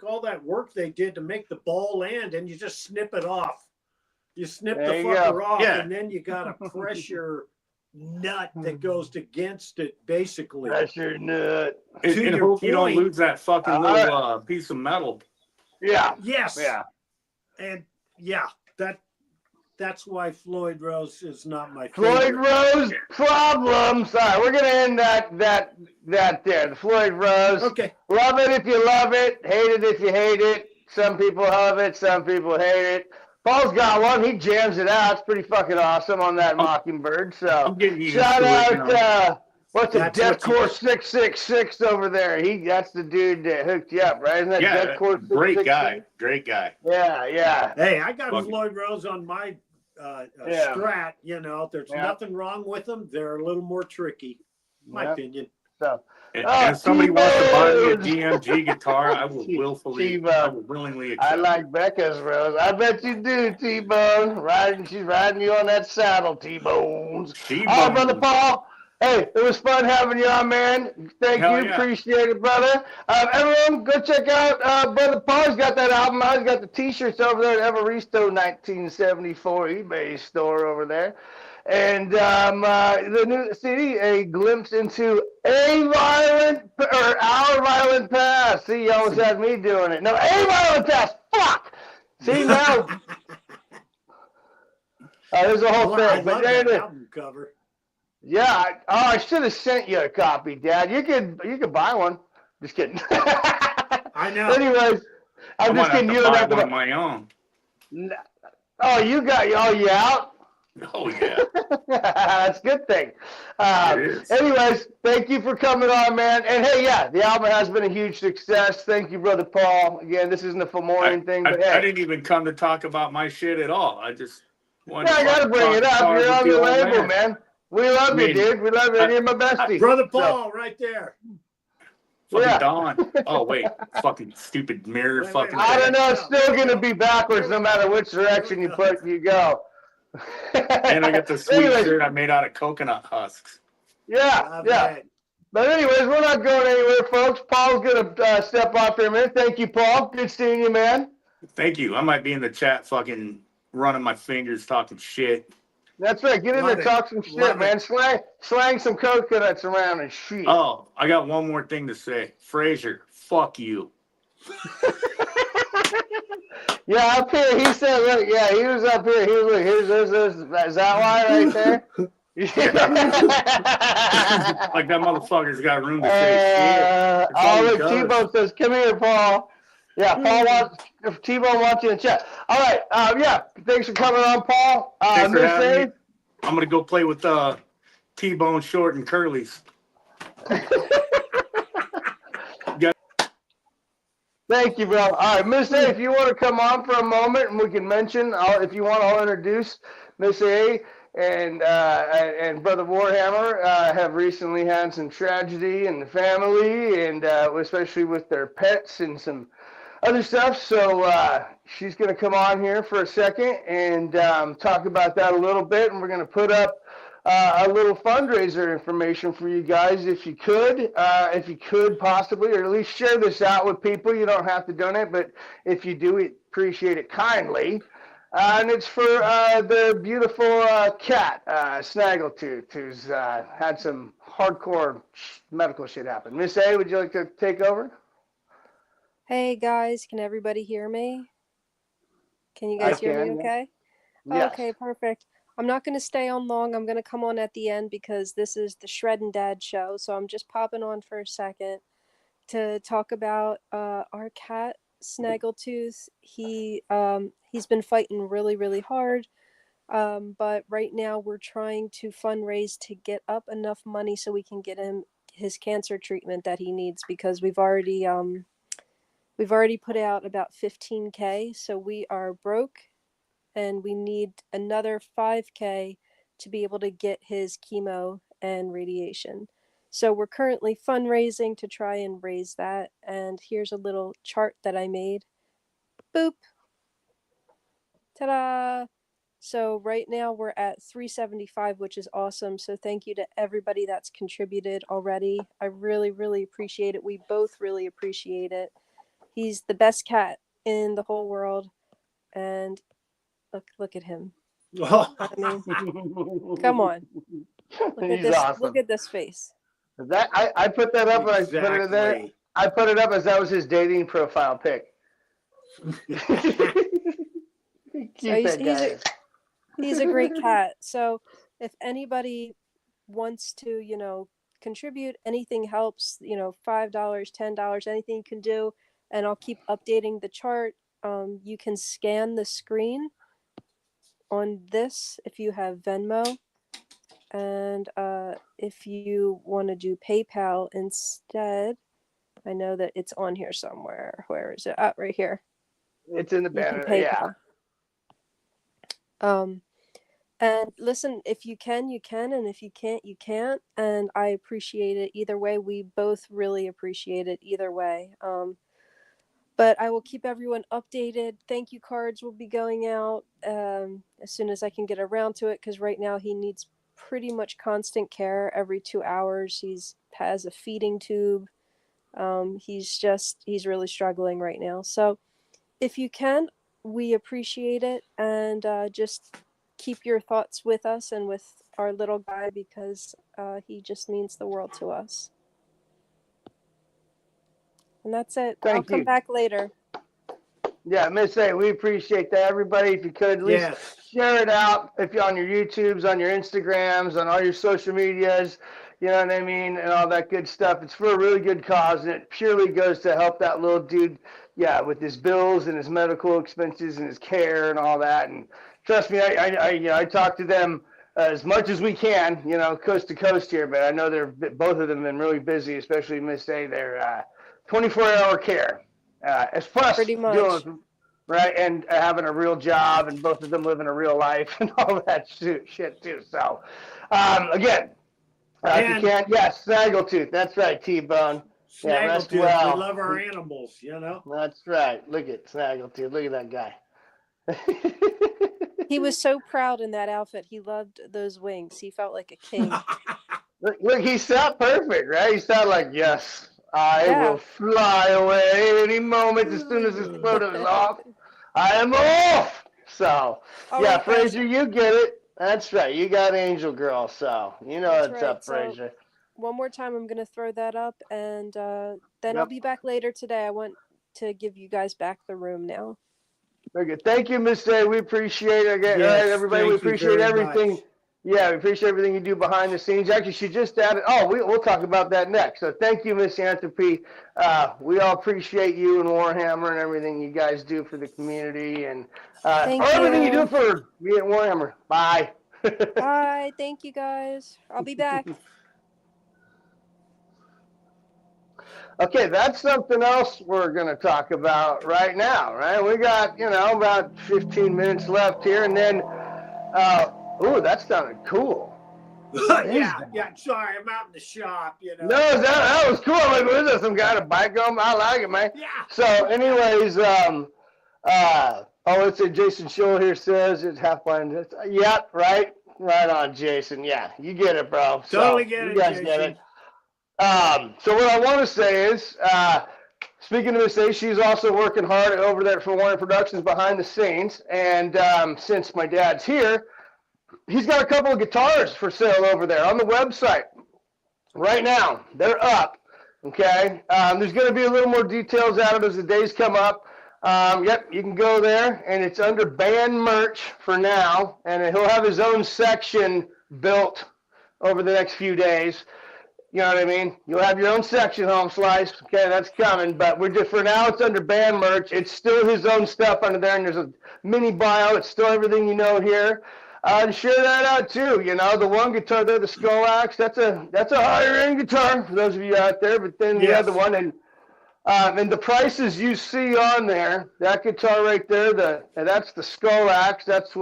all that work they did to make the ball land and you just snip it off. You snip the fucker off, and then you got a pressure nut that goes against it, basically. Pressure nut. And hope you don't lose that fucking little piece of metal. Yeah. Yes. Yeah. And yeah, that's why Floyd Rose is not my Floyd favorite. Rose problems. All right, we're gonna end that there. The Floyd Rose. Okay. Love it if you love it. Hate it if you hate it. Some people love it. Some people hate it. Paul's got one. He jams it out. It's pretty fucking awesome on that Mockingbird. So shout out. What's the Deathcore 666 over there? That's the dude that hooked you up, right? Isn't that Deathcore 666? Great guy. Yeah. Hey, I got Floyd Rose on my Strat. You know, there's nothing wrong with them. They're a little more tricky, in my opinion. So, if somebody wants to buy me a DMG guitar, I will willingly accept. I like Becca's Rose. I bet you do, T-Bone. She's riding you on that saddle, T-Bones. All right, Brother Paul. Hey, it was fun having you on, man. Thank you. Appreciate it, brother. Everyone, go check out Brother Paul. He's got that album out. He's got the T-shirts over there at Evaristo 1974 eBay store over there. And the new CD, A Glimpse into Our Violent Past. See, you almost had me doing it. No, A Violent Past. Fuck. See, now. There's a whole thing. I love that album cover. Yeah. I should have sent you a copy, Dad. You could buy one. Just kidding. I know. Anyways, I'm just kidding. You don't have to buy my own. Oh, you out? Oh, yeah. That's a good thing. Anyways, thank you for coming on, man. And hey, the album has been a huge success. Thank you, Brother Paul. Again, this isn't a Fomorian thing, but I didn't even come to talk about my shit at all. I just wanted I got to bring it up. You're on the label, man. We love you, dude. We love you. You're my bestie. Brother Paul, right there. Fucking Don. Oh, wait. Fucking stupid mirror. I don't know. It's still going to be backwards no matter which direction you go. And I got the sweet shirt I made out of coconut husks. Yeah. But anyways, we're not going anywhere, folks. Paul's going to step off here a minute. Thank you, Paul. Good seeing you, man. Thank you. I might be in the chat fucking running my fingers talking shit. That's right. Get in there, talk some shit, man. Slang some coconuts around and shit. Oh, I got one more thing to say. Fraser, fuck you. Yeah, up here, he said, look, he was up here. He was like, is that why right there? Like that motherfucker's got room to say shit. Look, T-Bone says, come here, Paul. Yeah, T-Bone wants you in chat. All right, thanks for coming on, Paul. Thanks for having me. I'm going to go play with T-Bone Short and Curly's. Thank you, bro. All right, Miss A, if you want to come on for a moment and we can mention, if you want, I'll introduce Miss A and Brother Warhammer have recently had some tragedy in the family, and especially with their pets and some other stuff. So she's going to come on here for a second and talk about that a little bit, and we're going to put up a little fundraiser information for you guys if you could possibly, or at least share this out with people. You don't have to donate, but if you do, we appreciate it kindly. And it's for the beautiful cat, Snaggletooth, who's had some hardcore medical shit happen. Miss A, would you like to take over? Hey guys, can everybody hear me? Can you guys hear me okay? Yes. Okay, perfect. I'm not going to stay on long. I'm going to come on at the end because this is the Shreddin' Dad show. So I'm just popping on for a second to talk about our cat, Snaggletooth. He's been fighting really, really hard. But right now we're trying to fundraise to get up enough money so we can get him his cancer treatment that he needs, because we've already put out about $15K. So we are broke. And we need another $5K to be able to get his chemo and radiation. So we're currently fundraising to try and raise that. And here's a little chart that I made. Boop. Ta-da! So right now we're at 375, which is awesome. So thank you to everybody that's contributed already. I really, really appreciate it. We both really appreciate it. He's the best cat in the whole world. And look at him. I mean, come on. Look at He's this. awesome. Look at this face. That I put that up and I put it in there. I put it up as that was his dating profile pic. He's a great cat. So if anybody wants to, you know, contribute, anything helps, you know, $5, $10, anything you can do. And I'll keep updating the chart. You can scan the screen on this if you have Venmo. And if you want to do PayPal instead, I know that it's on here somewhere. Where is it? Right here. It's in the banner. Yeah. And listen, if you can, you can, and if you can't, you can't. And I appreciate it either way. We both really appreciate it either way. But I will keep everyone updated. Thank you cards will be going out as soon as I can get around to it, because right now he needs pretty much constant care every 2 hours. Has a feeding tube. He's really struggling right now. So if you can, we appreciate it, and just keep your thoughts with us and with our little guy, because he just means the world to us. And that's it. I'll come back later. Yeah, Miss A, we appreciate that. Everybody, if you could, at least share it out. If you're on your YouTubes, on your Instagrams, on all your social medias, you know what I mean, and all that good stuff. It's for a really good cause, and it purely goes to help that little dude, with his bills and his medical expenses and his care and all that. And trust me, I talk to them as much as we can, you know, coast to coast here. But I know both of them have been really busy, especially Miss A. They're 24-hour care. As plus doing, right, and having a real job, and both of them living a real life and all that shit too. So, again, if you can, Snaggletooth. That's right, T-Bone. Snaggletooth. We love our animals, you know. That's right. Look at Snaggletooth. Look at that guy. He was so proud in that outfit. He loved those wings. He felt like a king. Look, he sat perfect, right? He sat like, yes. I will fly away any moment as soon as this photo is off. I am off. So, right, Fraser, you get it. That's right. You got Angel Girl, so you know what's up, Fraser. So, one more time, I'm going to throw that up, and then I'll be back later today. I want to give you guys back the room now. Very good. Thank you, Miss A. We appreciate it. All right, everybody, we appreciate everything. Much. Yeah, we appreciate everything you do behind the scenes. Actually, she just added, we'll talk about that next. So thank you, Miss Anthropy. We all appreciate you and Warhammer and everything you guys do for the community, and everything you do for me and Warhammer. Bye. Bye. Thank you, guys. I'll be back. Okay, that's something else we're going to talk about right now, right? We got, about 15 minutes left here, and then that sounded cool. yeah, sorry, I'm out in the shop, you know. No, that was cool. I'm like, was that some kind of bike on? I like it, man. Yeah. So, anyways, it's a Jason Scholl here says it's half blind. Yeah, right on, Jason. Yeah, you get it, bro. Totally get it, you guys Jason. Get it. So what I want to say is, speaking of Miss A, she's also working hard over there for Warner Productions behind the scenes. And since my dad's here, he's got a couple of guitars for sale over there on the website right now. They're up. Okay. There's going to be a little more details out of it as the days come up. You can go there, and it's under band merch for now. And he'll have his own section built over the next few days. You know what I mean? You'll have your own section, Home Slice. Okay, that's coming. But for now, it's under band merch. It's still his own stuff under there, and there's a mini bio. It's still everything you know here. And share that out too. The one guitar there, the Skull Axe, that's a higher end guitar for those of you out there. But then the other one, and the prices you see on there, that guitar right there, that's the Skull Axe. That's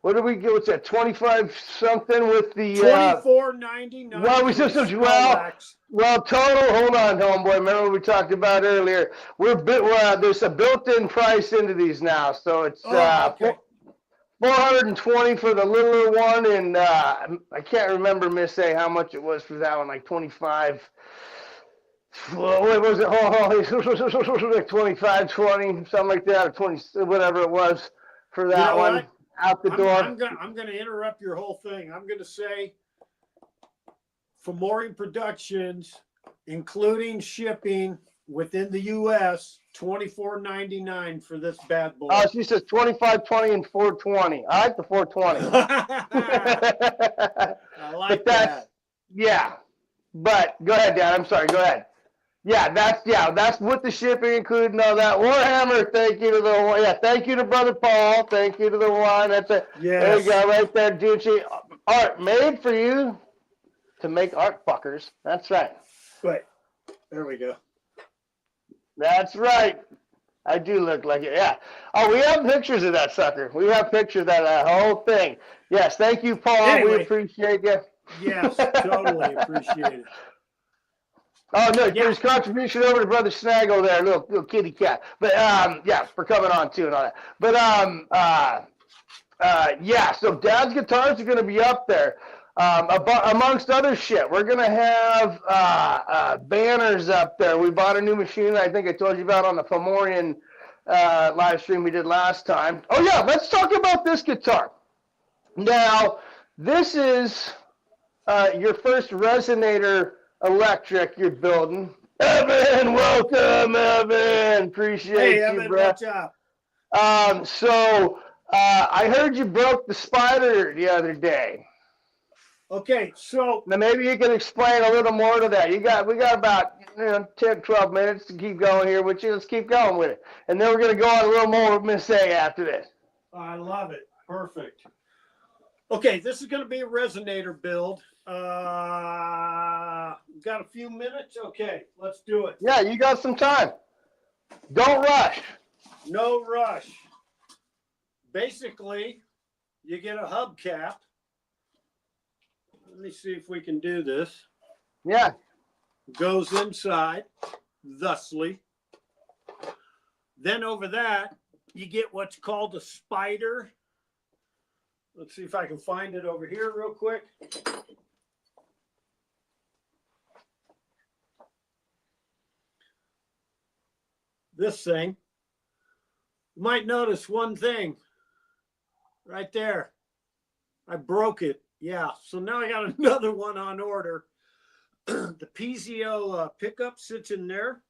what did we get? What's that? 25 something with the $24.99. Well, total. Hold on, homeboy. Remember what we talked about earlier? There's a built-in price into these now, so it's 420 for the littler one, and I can't remember, Miss A, how much it was for that one, like 25. What was it? Like 25, 20, something like that, or 20, whatever it was for that one. What? Out the door. I'm gonna interrupt your whole thing. I'm gonna say, for Mooring Productions, including shipping within the U.S., $24.99 for this bad boy. She says 25, 20, and 420. I like the 420. I like that. Yeah. But go ahead, Dad. I'm sorry. Go ahead. Yeah, that's with the shipping included and all that. Warhammer, thank you to thank you to Brother Paul. Thank you to the one. That's it. Yes. There you go, right there, Gucci. Art made for you to make art, fuckers. That's right. Wait, there we go. That's right. I do look like it. Yeah. Oh, we have pictures of that sucker. We have pictures of that whole thing. Yes. Thank you, Paul. Anyway, we appreciate you. Yes, totally appreciate it. Oh no, there's contribution over to Brother Snaggle there, little kitty cat. But yeah, for coming on too and all that. But yeah, so Dad's guitars are gonna be up there. Amongst other shit, we're gonna have banners up there. We bought a new machine I think I told you about on the Fomorian live stream we did last time. Oh yeah, let's talk about this guitar. Now, this is your first resonator electric you're building. Evan, welcome, Evan. Appreciate you, Evan, bro. watch out. So I heard you broke the spider the other day. Okay, so Now maybe you can explain a little more to that. We got about 10, 12 minutes to keep going here with you. Let's keep going with it. And then we're going to go on a little more with Miss A after this. I love it. Perfect. Okay, this is going to be a resonator build. Got a few minutes? Okay, let's do it. Yeah, you got some time. Don't rush. No rush. Basically, you get a hubcap. Let me see if we can do this. Yeah. Goes inside, thusly. Then over that, you get what's called a spider. Let's see if I can find it over here real quick. This thing. You might notice one thing right there. I broke it. Yeah, so now I got another one on order. The PZO pickup sits in there.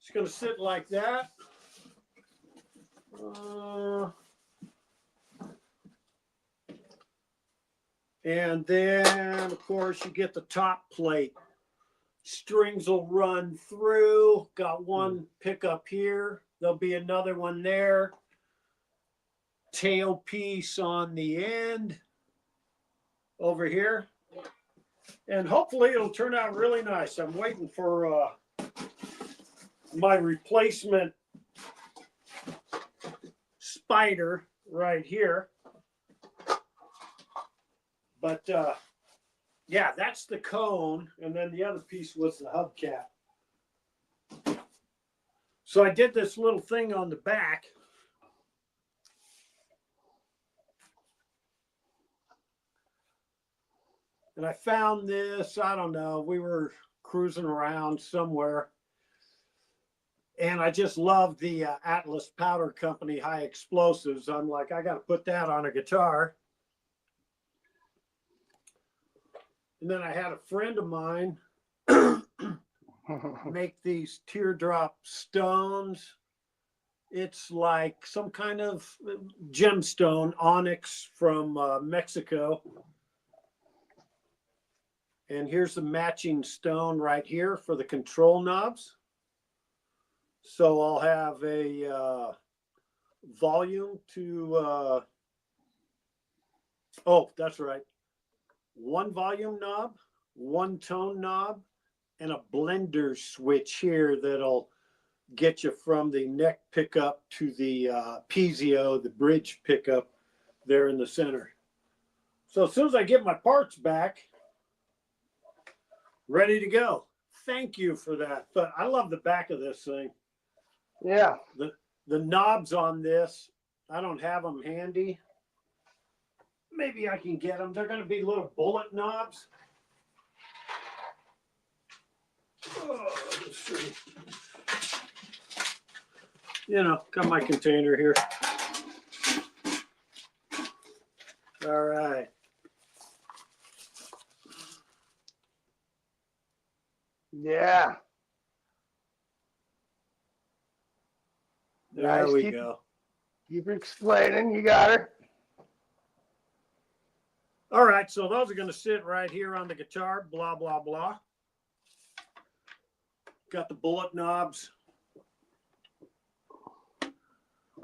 It's going to sit like that. And then, of course, you get the top plate. Strings will run through. Got one pickup here. There'll be another one there. Tailpiece on the end over here. And hopefully it'll turn out really nice. I'm waiting for my replacement spider right here. But yeah, that's the cone. And then the other piece was the hubcap. So I did this little thing on the back. And I found this, I don't know, we were cruising around somewhere. And I just loved the Atlas Powder Company high explosives. I'm like, I got to put that on a guitar. And then I had a friend of mine make these teardrop stones. It's like some kind of gemstone, onyx from Mexico. And here's the matching stone right here for the control knobs. So I'll have a volume to, oh, that's right. One volume knob, one tone knob, and a blender switch here that'll get you from the neck pickup to the PZO, the bridge pickup there in the center. So as soon as I get my parts back, ready to go. Thank you for that. But I love the back of this thing. Yeah. The knobs on this I don't have them handy. Maybe I can get them. They're going to be little bullet knobs. Oh, let's see. You know, got my container here. All right. Yeah. There Nice. we go. Keep explaining. You got her. All right, so those are going to sit right here on the guitar, blah, blah, blah. Got the bullet knobs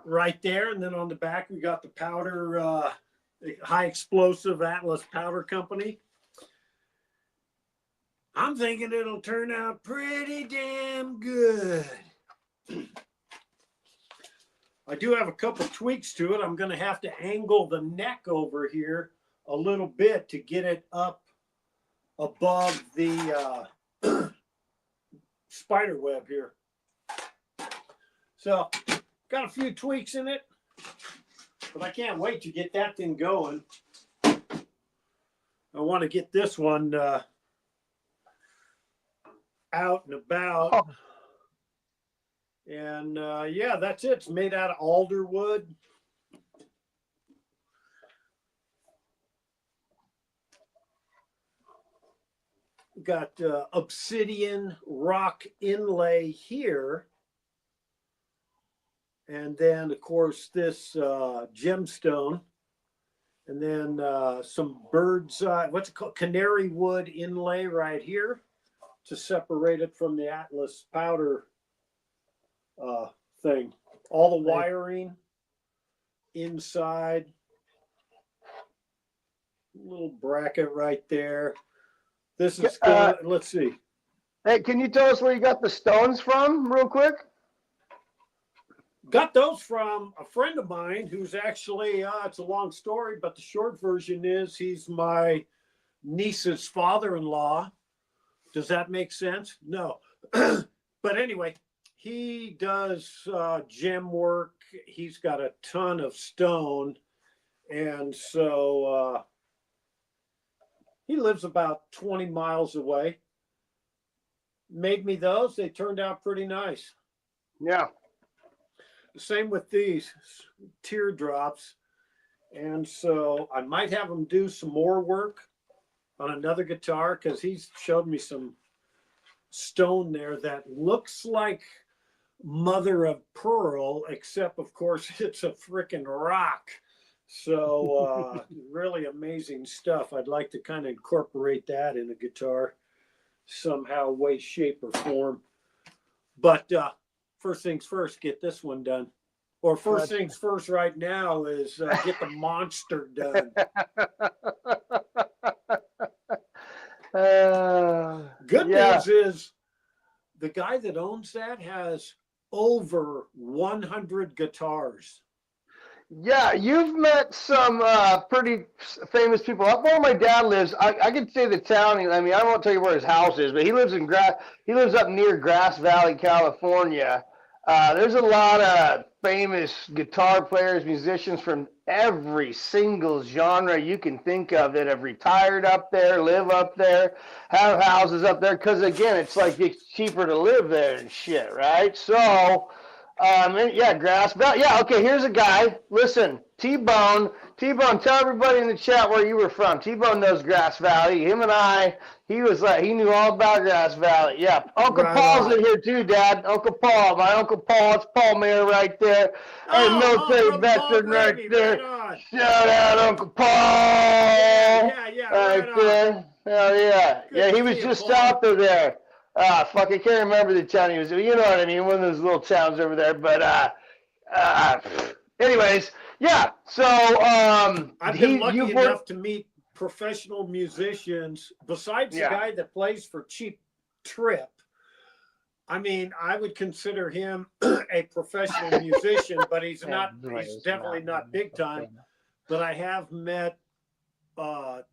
right there. And then on the back, we got the powder, high explosive Atlas Powder Company. I'm thinking it'll turn out pretty damn good. I do have a couple tweaks to it. I'm going to have to angle the neck over here a little bit to get it up above the spider web here. So got a few tweaks in it, but I can't wait to get that thing going. I want to get this one out and about. Oh. And yeah, that's it. It's made out of alder wood. Got obsidian rock inlay here. And then, of course, this gemstone. And then some bird's eye, what's it called? Canary wood inlay right here to separate it from the Atlas powder thing. All the wiring inside. Little bracket right there. This is good. Let's see. Hey, can you tell us where you got the stones from real quick? Got those from a friend of mine who's actually, it's a long story, but the short version is he's my niece's father-in-law. Does that make sense? No. But anyway, he does gem work. He's got a ton of stone. And so he lives about 20 miles away. Made me those. They turned out pretty nice. Yeah. Same with these teardrops. And so I might have him do some more work on another guitar because he's showed me some stone there that looks like mother of pearl, except of course it's a freaking rock. So really amazing stuff. I'd like to kind of incorporate that in a guitar somehow, way, shape, or form. But first things first, get this one done. Or first things first right now is get the monster done. Good news is the guy that owns that has over 100 guitars. Yeah, you've met some pretty famous people. Up where my dad lives, I can say the town. I mean, I won't tell you where his house is, but he lives up near Grass Valley, California. There's a lot of famous guitar players, musicians from every single genre you can think of that have retired up there, live up there, have houses up there. Because again, it's like it's cheaper to live there and shit, right? So. Yeah, Grass Valley. Yeah, okay, here's a guy. Listen, T-Bone, tell everybody in the chat where you were from. T-Bone knows Grass Valley. Him and I, he knew all about Grass Valley. Yeah, Uncle Paul's in here too, Dad. Uncle Paul, my Uncle Paul. It's Paul Mayer right there. Hey, military veteran right there. Shout out Uncle Paul. Yeah, right there. Hell yeah. Yeah, he was just south of there. Fuck, I can't remember the town he was. You know what I mean? One of those little towns over there. But anyways, yeah. So I've been lucky enough to meet professional musicians besides the guy that plays for Cheap Trip. I mean, I would consider him a professional musician, but he's not. He's definitely not big time. But I have met, the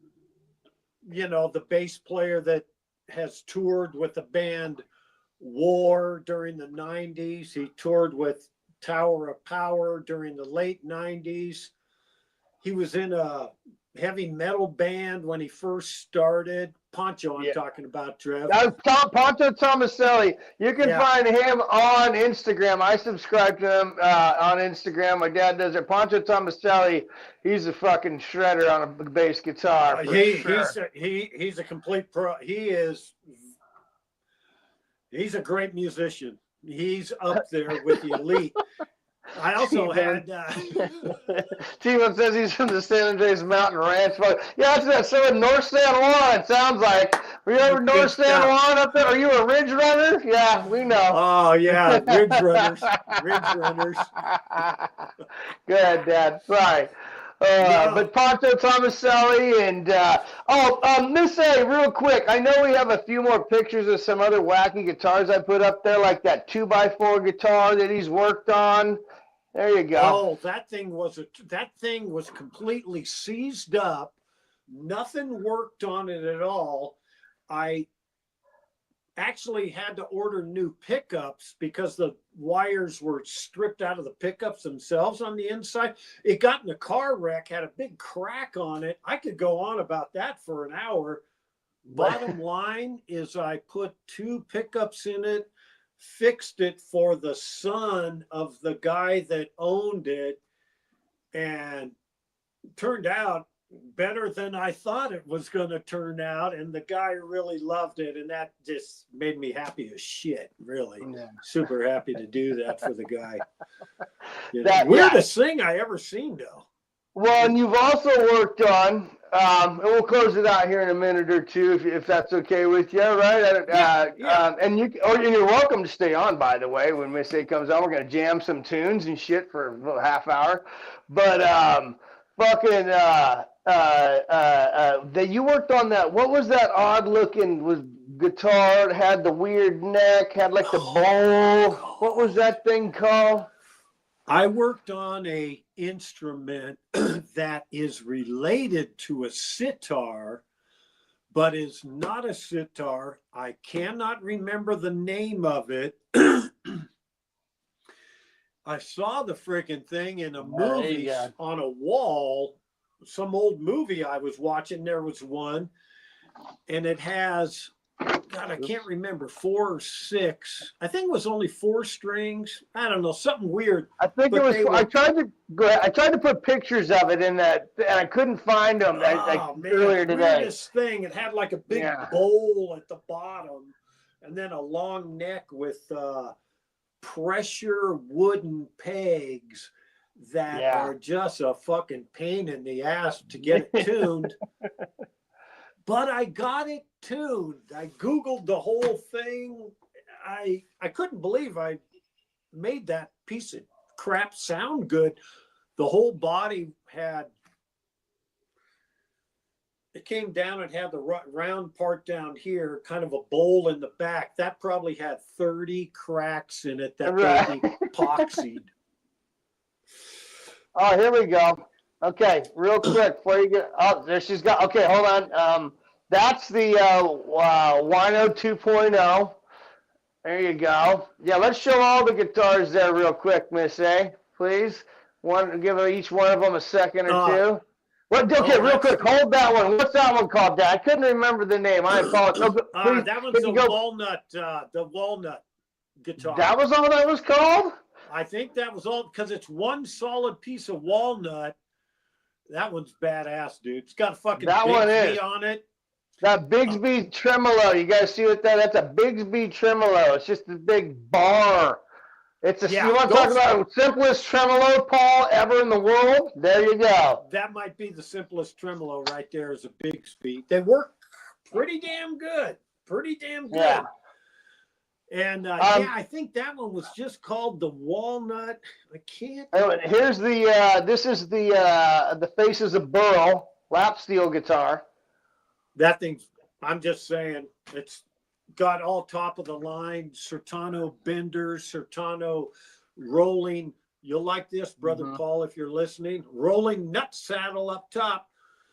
bass player that has toured with the band War during the 90s. He toured with Tower of Power during the late 90s. He was in a heavy metal band when he first started. Poncho, I'm talking about, Trev. That was Poncho Tomaselli. You can find him on Instagram. I subscribe to him on Instagram. My dad does it. Poncho Tomaselli, he's a fucking shredder on a bass guitar. He's a complete pro. He's a great musician. He's up there with the elite. I also had T-Bone says he's from the San Andreas Mountain Ranch. Yeah, that's in North San Juan, it sounds like. Were you ever North San Juan up there? Are you a ridge runner? Yeah, we know. Oh, yeah, ridge runners. Ridge runners. Go ahead, Dad. Sorry. But Poncho Tomaselli and Miss A, real quick. I know we have a few more pictures of some other wacky guitars I put up there, like that 2x4 guitar that he's worked on. There you go. Oh, that thing was completely seized up. Nothing worked on it at all. I actually had to order new pickups because the wires were stripped out of the pickups themselves on the inside. It got in a car wreck, had a big crack on it. I could go on about that for an hour. Bottom line is I put 2 pickups in it, fixed it for the son of the guy that owned it, and turned out better than I thought it was going to turn out. And the guy really loved it. And that just made me happy as shit, really. Yeah. Super happy to do that for the guy. Weirdest thing I ever seen, though. Well, and you've also worked on, and we'll close it out here in a minute or two if that's okay with you, right? And you're welcome to stay on, by the way. When Miss A comes on, we're going to jam some tunes and shit for a half hour. But that you worked on that. What was that odd looking guitar? It had the weird neck, had like the bowl. What was that thing called? I worked on a instrument that is related to a sitar, but is not a sitar. I cannot remember the name of it. I saw the freaking thing in a movie on a wall, some old movie I was watching. There was one, and it has, God, I can't remember, 4 or 6. I think it was only 4 strings. I don't know, something weird. I think it was. I tried to put pictures of it in that, and I couldn't find them. Earlier today. Weirdest thing. It had like a big bowl at the bottom, and then a long neck with pressure wooden pegs that are just a fucking pain in the ass to get it tuned. But I got it tuned. I Googled the whole thing. I couldn't believe I made that piece of crap sound good. The whole body it came down and had the round part down here, kind of a bowl in the back. That probably had 30 cracks in it that they epoxied. Oh, here we go. Okay, real quick before you get. Oh, there she's got. Okay, hold on. That's the Wino 2.0. There you go. Yeah, let's show all the guitars there real quick, Miss A, please. Give each one of them a second or two. Real quick, hold that one. What's that one called, Dad? I couldn't remember the name. I apologize. That one's the walnut guitar. That was all that was called? I think that was all, because it's one solid piece of walnut. That one's badass, dude. It's got a fucking Bigsby on it. That Bigsby tremolo. You guys see what that's a Bigsby tremolo. It's just a big bar. It's you want to talk about the simplest tremolo, Paul, ever in the world? There you go. That might be the simplest tremolo right there, is a Bigsby. They work pretty damn good. Yeah. And I think that one was just called the walnut. I can't. Here's this is the Faces of Burl lap steel guitar. That thing's, I'm just saying, it's got all top of the line Sertano benders, Sertano rolling. You'll like this, Brother Paul, if you're listening. Rolling nut saddle up top.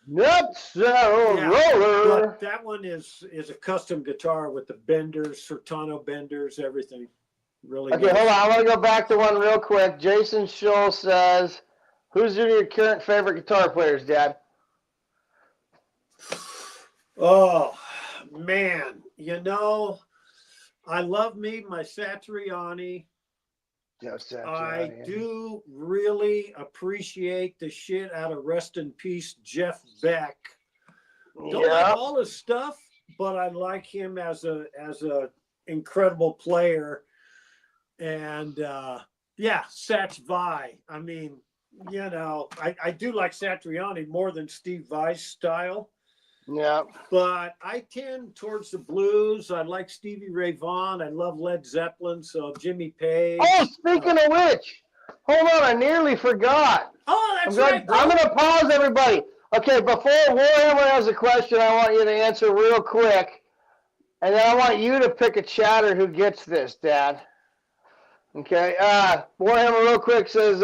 Nut saddle roller. But that one is a custom guitar with the benders, Sertano benders, everything. Really Okay, nice. hold on. I want to go back to one real quick. Jason Scholl says, who's your current favorite guitar players, Dad? Oh, man. I love my Satriani. I do really appreciate the shit out of rest in peace Jeff Beck. Don't like all his stuff, but I like him as a incredible player. And Satch Vai. I mean, I do like Satriani more than Steve Vai's style. Yeah. But I tend towards the blues. I like Stevie Ray Vaughan. I love Led Zeppelin. So Jimmy Page. Oh, speaking of which, hold on. I nearly forgot. Oh, that's right. I'm going to pause everybody. Okay, before Warhammer has a question, I want you to answer real quick. And then I want you to pick a chatter who gets this, Dad. Okay, Warhammer real quick says,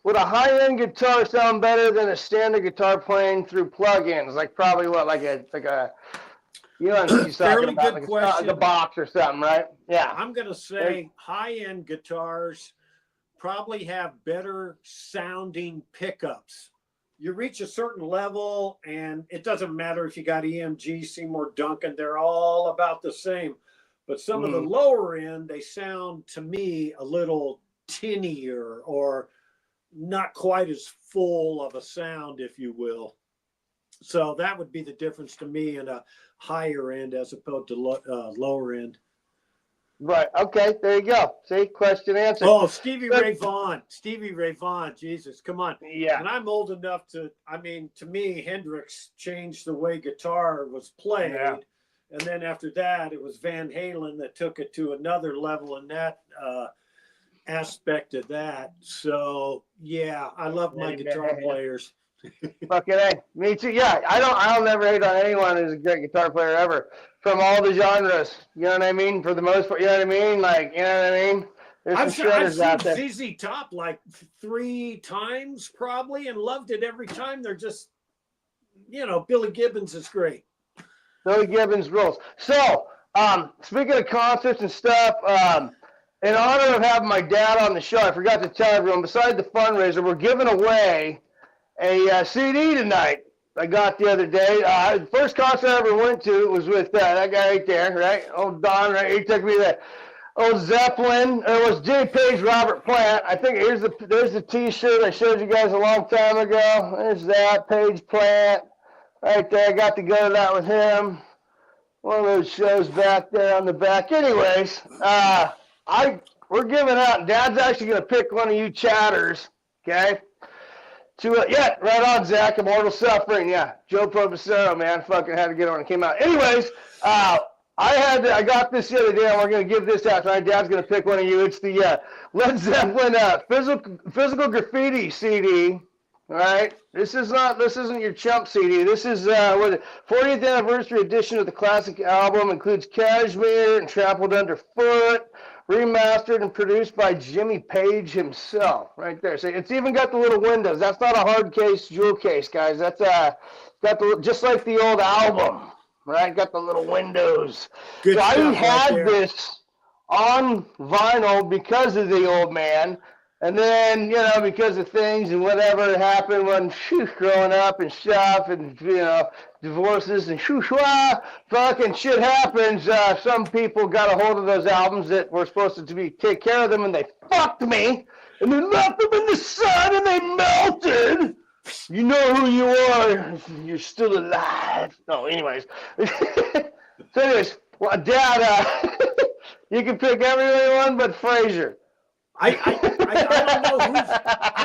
would a high-end guitar sound better than a standard guitar playing through plugins? Like probably what, like a you know what he's talking about, good question. Like a box or something, right? Yeah. I'm going to say high-end guitars probably have better sounding pickups. You reach a certain level, and it doesn't matter if you got EMG, Seymour Duncan, they're all about the same. But some of the lower end, they sound to me a little tinnier or not quite as full of a sound, if you will. So that would be the difference to me in a higher end as opposed to lower end. Right. Okay. There you go. See, question answered. Oh, Stevie Ray Vaughan. Stevie Ray Vaughan. Jesus, come on. Yeah. And I'm old enough to me, Hendrix changed the way guitar was played. Yeah. And then after that, it was Van Halen that took it to another level in that aspect of that. So, yeah, I love my guitar players. Fucking A. Me too. Yeah, I'll never hate on anyone who's a great guitar player ever from all the genres. You know what I mean? For the most part, you know what I mean? Like, you know what I mean? I've seen ZZ Top like 3 times probably and loved it every time. They're just, Billy Gibbons is great. Billy Gibbons rules. So, speaking of concerts and stuff, in honor of having my dad on the show, I forgot to tell everyone, besides the fundraiser, we're giving away a CD tonight I got the other day. The first concert I ever went to was with that guy right there, right? Old Don, right? He took me to old Zeppelin. It was Jimmy Page, Robert Plant. I think there's the T-shirt I showed you guys a long time ago. There's that, Page Plant. Right there, I got to go to that with him. One of those shows back there on the back. Anyways, we're giving out. Dad's actually going to pick one of you chatters, okay? Right on, Zach. Immortal Suffering, yeah. Joe Provocero, man. Fucking had to get on. It came out. Anyways, I got this the other day, and we're going to give this out tonight. Dad's going to pick one of you. It's the Led Zeppelin Physical Graffiti CD. All right, this isn't your chump CD. This is the 40th anniversary edition of the classic album. Includes Cashmere and Trampled Underfoot, remastered and produced by Jimmy Page himself. Right there. So it's even got the little windows. That's not a hard case jewel case, guys. That's got just like the old album, right? Got the little windows. Good so I had right this on vinyl because of the old man. And then, because of things and whatever happened when growing up and stuff and, divorces and fucking shit happens, some people got a hold of those albums that were supposed to take care of them, and they fucked me, and they left them in the sun, and they melted. You know who you are. You're still alive. No, anyways. So anyways, well, Dad, you can pick everyone but Frazier. I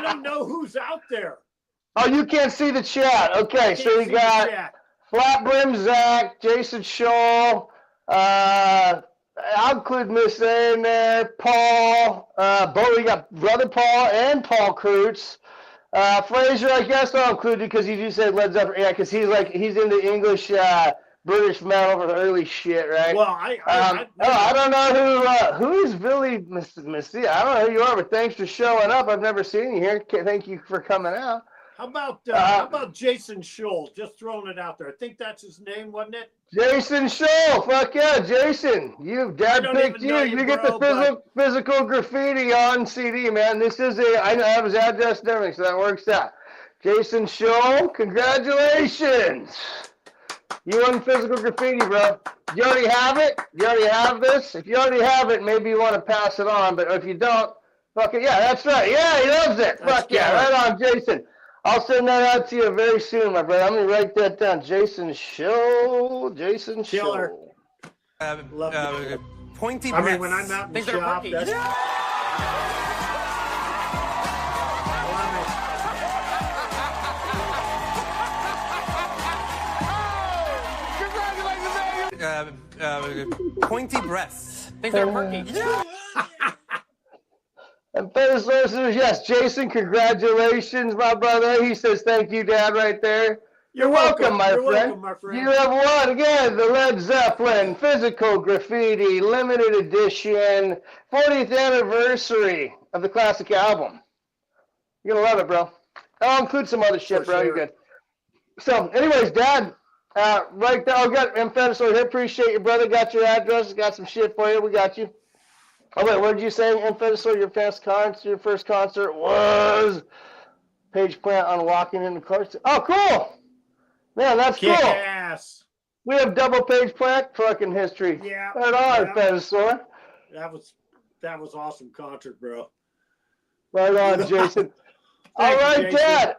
don't know who's out there. Oh, you can't see the chat. Okay, so we got Flat Brim Zach, Jason Scholl, I'll include Miss A in there, Paul, we got Brother Paul and Paul Kreutz. Frazier, I guess I'll include you because you do say Led Zeppelin. Yeah, because he's into English British metal for the early shit, right? Well, I don't know who's Billy Missy. I don't know who you are, but thanks for showing up. I've never seen you here. Thank you for coming out. How about Jason Scholl? Just throwing it out there. I think that's his name, wasn't it? Jason Scholl, fuck yeah, Jason. Dad picked you. You get bro, the physical graffiti on CD, man. This is I have his address and everything, so that works out. Jason Scholl, congratulations. You won physical graffiti, bro. You already have it? You already have this? If you already have it, maybe you want to pass it on, but if you don't, fuck it. Yeah, that's right. Yeah, he loves it. Fuck yeah, right on, Jason. I'll send that out to you very soon, my brother. I'm going to write that down. Jason Scholl. Pointy I breath. mean, when I'm out in the shop, Pointy breasts. Think they're perky. And famous listeners, yes, Jason, congratulations, my brother. He says thank you, Dad, right there. You're welcome, my friend. You have won again the Led Zeppelin Physical Graffiti Limited Edition 40th anniversary of the classic album. You're gonna love it, bro. I'll include some other shit, bro. You're good. So, anyways, Dad, right there, I've got Infedisol here. Appreciate you, brother. Got your address. Got some shit for you. We got you. Oh, wait, what did you say, Infedisol? Your first concert was Page Plant on Walking in the Cars. Oh, cool. Man, that's cool. Ass. We have double Page Plant fucking history. Yeah. Right on, Infedisol. That was awesome concert, bro. Right on, Jason. All right, Jason. Dad.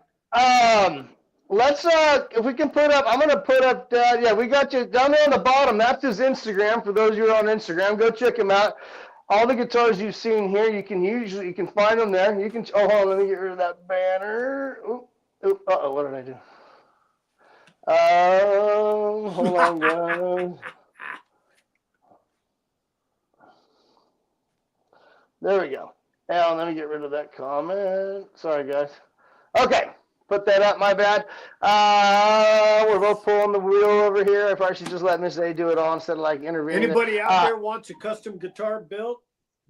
Let's if we can put up, I'm gonna put up yeah, we got you down there on the bottom. That's his Instagram. For those of you who are on Instagram, go check him out. All the guitars you've seen here, you can find them there. You can hold on, let me get rid of that banner. What did I do? Hold on, guys. There we go. Now let me get rid of that comment. Sorry, guys. Okay. Put that up, my bad. We're both pulling the wheel over here. I probably should just let Miss A do it all instead of like intervening. Anybody out there wants a custom guitar built,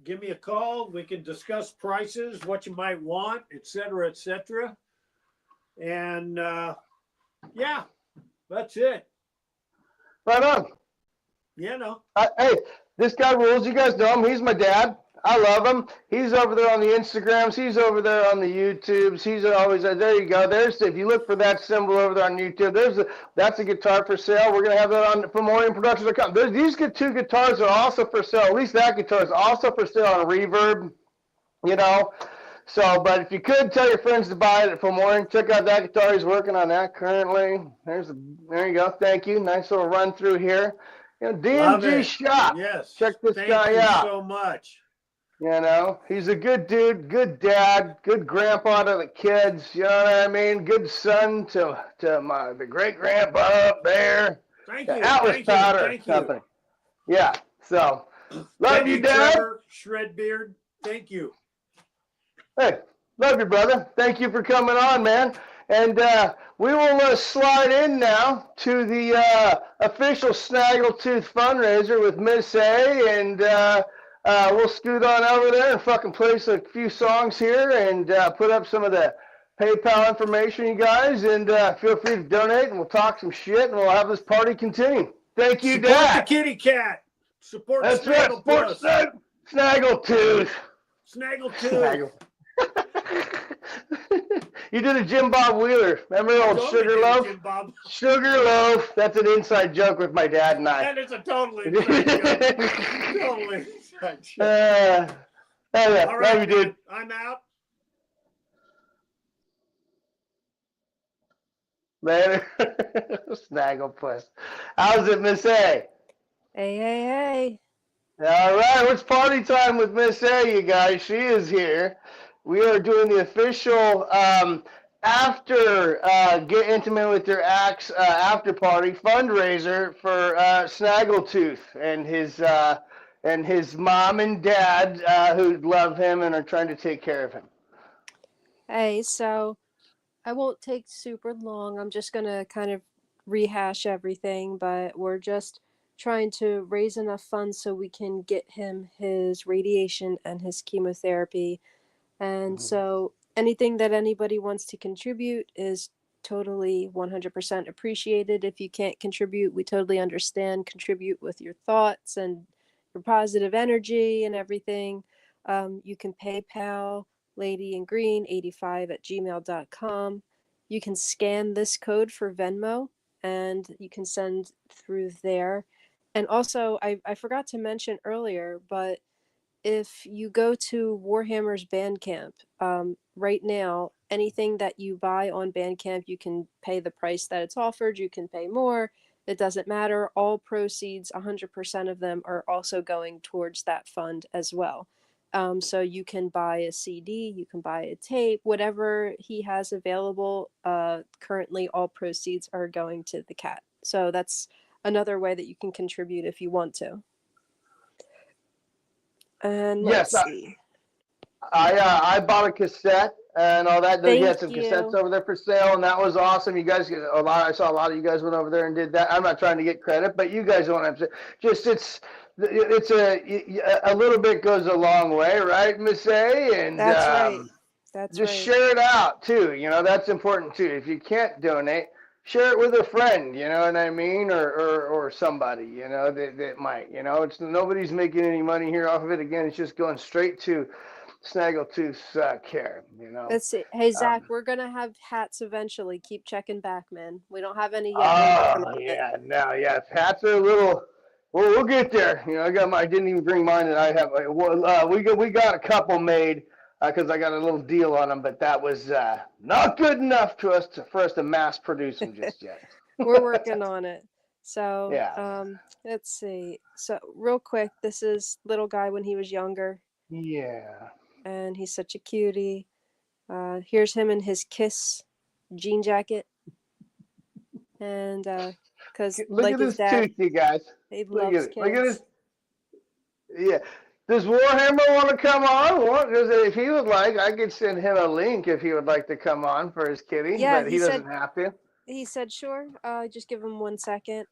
give me a call. We can discuss prices, what you might want, et cetera, et cetera. And yeah, that's it. Right on. You know. Hey, this guy rules. You guys know him. He's my dad. I love him. He's over there on the Instagrams. He's over there on the YouTubes. He's always there. You go. There's if you look for that symbol over there on YouTube. That's a guitar for sale. We're gonna have that on ForMoreInProductions.com. These two guitars are also for sale. At least that guitar is also for sale on Reverb. You know. So, but if you could tell your friends to buy it at ForMore, check out that guitar. He's working on that currently. There you go. Thank you. Nice little run through here. You know, DMG Shop. Yes. Check this guy out. Thank you so much. You know, he's a good dude, good dad, good grandpa to the kids. You know what I mean? Good son to the great grandpa up there. Thank you. Atlas Powder Company. Yeah. So, love you, Dad. Shredbeard. Thank you. Hey, love you, brother. Thank you for coming on, man. And we will slide in now to the official Snaggletooth fundraiser with Miss A, and we'll scoot on over there and fucking play a few songs here and put up some of the PayPal information, you guys, and feel free to donate, and we'll talk some shit, and we'll have this party continue. Thank you, Dad. Support the kitty cat. Support That's right. Support Snaggletooth. Snaggletooth. You did a Jim Bob Wheeler. Remember old Sugar Loaf? Sugar Loaf. That's an inside joke with my dad and I. That is a totally inside joke. Totally inside joke. All right, love you, dude. I'm out. Later. Snagglepuss. How's it, Miss A? Hey. All right, it's party time with Miss A, you guys. She is here. We are doing the official after Get Intimate with Your Axe after party fundraiser for Snaggletooth and his mom and dad who love him and are trying to take care of him. Hey, so I won't take super long. I'm just going to kind of rehash everything, but we're just trying to raise enough funds so we can get him his radiation and his chemotherapy. And so anything that anybody wants to contribute is totally 100% appreciated. If you can't contribute, we totally understand. Contribute with your thoughts and your positive energy and everything. You can PayPal ladyingreen85@gmail.com. You can scan this code for Venmo and you can send through there. And also, I forgot to mention earlier, but if you go to Warhammer's Bandcamp, right now, anything that you buy on Bandcamp, you can pay the price that it's offered, you can pay more. It doesn't matter. All proceeds, 100% of them, are also going towards that fund as well. So you can buy a CD, you can buy a tape, whatever he has available. Currently, all proceeds are going to the cat. So that's another way that you can contribute if you want to. And Yes, let's see. I bought a cassette and all that. They had Thank some you. cassettes over there for sale, and that was awesome. You guys get a lot. I saw a lot of you guys went over there and did that. I'm not trying to get credit, but you guys don't have to. Just it's a little bit goes a long way, right, Miss A? And That's right. That's just right. share it out too. You know, that's important too. If you can't donate, share it with a friend. You know what I mean, or somebody. You know that might. You know, it's nobody's making any money here off of it. Again, it's just going straight to Snaggletooth's care, you know. Let's see. Hey, Zach, we're going to have hats eventually. Keep checking back, man. We don't have any yet. Oh, yeah, no, yeah. Hats are a little, we'll get there. You know, I didn't even bring mine, and I have, we got a couple made because I got a little deal on them, but that was not good enough for us to mass produce them just yet. We're working on it. So, Yeah. Let's see. So, real quick, this is little guy when he was younger. Yeah. And he's such a cutie. Here's him in his Kiss jean jacket. And because Look like at his this dad, tooth, you guys. he Look loves at it. kids. Look at this. Yeah. Does Warhammer want to come on? Because if he would like, I could send him a link if he would like to come on for his kitty, Yeah, but he doesn't have to. He said, sure. Just give him 1 second.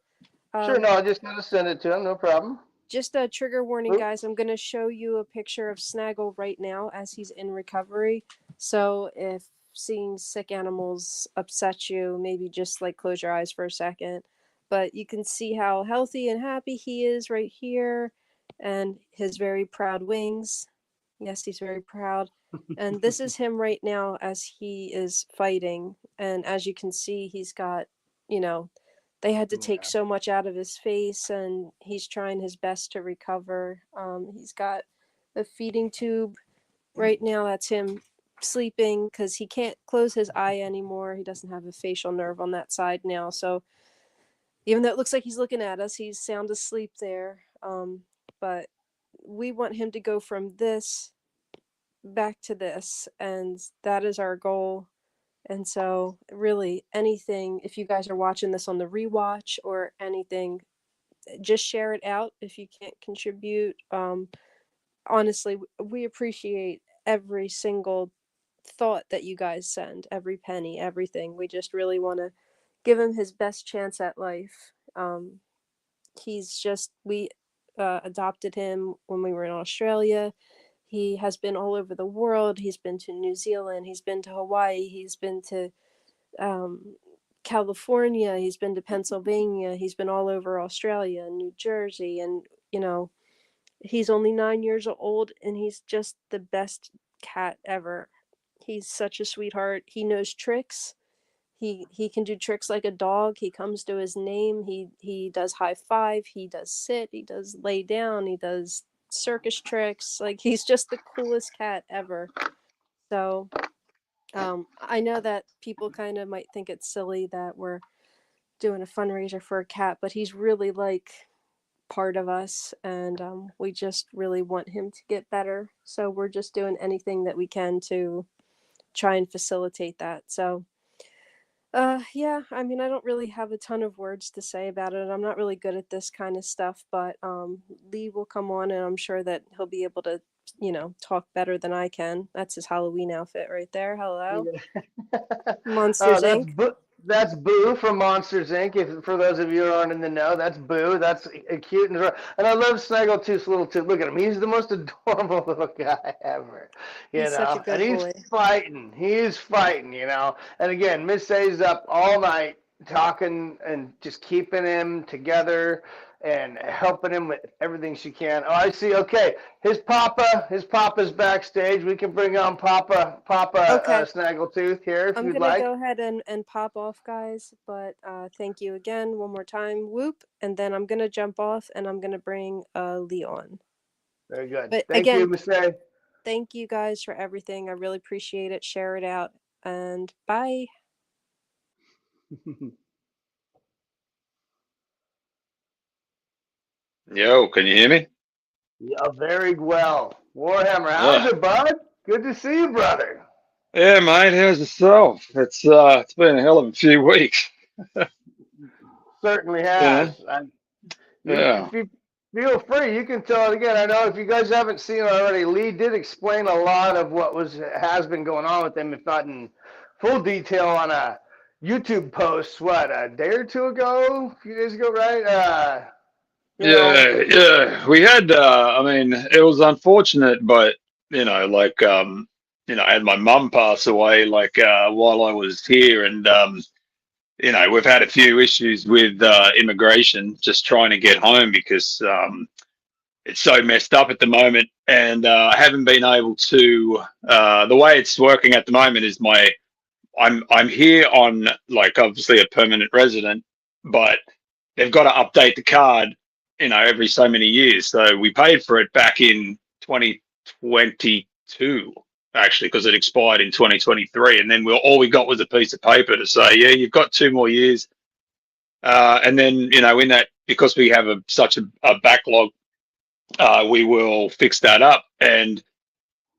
Sure, no, I just gotta send it to him, no problem. Just a trigger warning, Oop. guys. I'm going to show you a picture of Snaggle right now as he's in recovery. So if seeing sick animals upset you, maybe just like close your eyes for a second. But you can see how healthy and happy he is right here, and his very proud wings. Yes, he's very proud. And this is him right now as he is fighting. And as you can see, he's got, you know, they had to take so much out of his face, and he's trying his best to recover. He's got a feeding tube right now. That's him sleeping because he can't close his eye anymore. He doesn't have a facial nerve on that side now. So even though it looks like he's looking at us, he's sound asleep there. But we want him to go from this back to this, and that is our goal. And so really anything, if you guys are watching this on the rewatch or anything, just share it out if you can't contribute. Honestly, we appreciate every single thought that you guys send, every penny, everything. We just really want to give him his best chance at life. We adopted him when we were in Australia. He has been all over the world. He's been to New Zealand. He's been to Hawaii. He's been to California. He's been to Pennsylvania. He's been all over Australia and New Jersey. And, you know, he's only 9 years old, and he's just the best cat ever. He's such a sweetheart. He knows tricks. He can do tricks like a dog. He comes to his name. He does high five. He does sit. He does lay down. He does circus tricks. Like, he's just the coolest cat ever. So I know that people kind of might think it's silly that we're doing a fundraiser for a cat, but he's really like part of us, and we just really want him to get better. So we're just doing anything that we can to try and facilitate that. So yeah, I mean, I don't really have a ton of words to say about it. I'm not really good at this kind of stuff, but Lee will come on, and I'm sure that he'll be able to, you know, talk better than I can. That's his Halloween outfit right there. Hello. Monsters Inc. That's Boo from Monsters Inc. If for those of you who aren't in the know, that's Boo. That's a cute and I love Snaggletooth's little tooth. Look at him. He's the most adorable little guy ever. You He's such a know, and good he's boy. fighting. He's fighting. You know, and again, Miss A's up all night talking and just keeping him together and helping him with everything she can. Oh, I see. Okay, his papa's backstage. We can bring on Papa Okay. Snaggletooth here if I'm you'd gonna like. go ahead and pop off, guys. But thank you again one more time. Whoop, and then I'm gonna jump off and I'm gonna bring Lee on. Very good. But Thank you, again, Miss A. thank you guys for everything. I really appreciate it. Share it out, and bye. Yo, can you hear me? Yeah, very well. Warhammer, how's Yeah. it, bud? Good to see you, brother. Yeah, mate, how's yourself? It's been a hell of a few weeks. Certainly Yeah. has. Yeah. If you feel free, you can tell it again. I know if you guys haven't seen it already, Lee did explain a lot of what has been going on with him, if not in full detail, on a YouTube post. What, a day or two ago, a few days ago, right? You know, Yeah. We had I mean, it was unfortunate, but I had my mum pass away while I was here, and we've had a few issues with immigration, just trying to get home because it's so messed up at the moment, and I haven't been able to. The way it's working at the moment is I'm here on, like, obviously a permanent resident, but they've got to update the card, every so many years. So we paid for it back in 2022, actually, because it expired in 2023, and then all we got was a piece of paper to say, yeah, you've got 2 more years. And then, in that, because we have such a backlog, we will fix that up. And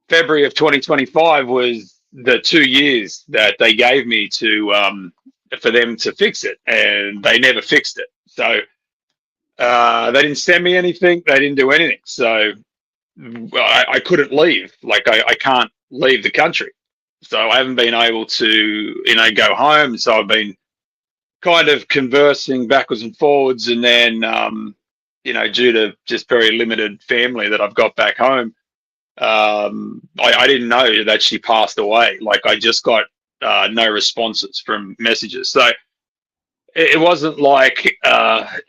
February of 2025 was the 2 years that they gave me for them to fix it, and they never fixed it. So they didn't send me anything. They didn't do anything. So I couldn't leave. Like, I can't leave the country. So I haven't been able to, go home. So I've been kind of conversing backwards and forwards, and then due to just very limited family that I've got back home, I didn't know that she passed away. Like, I just got no responses from messages. So it wasn't like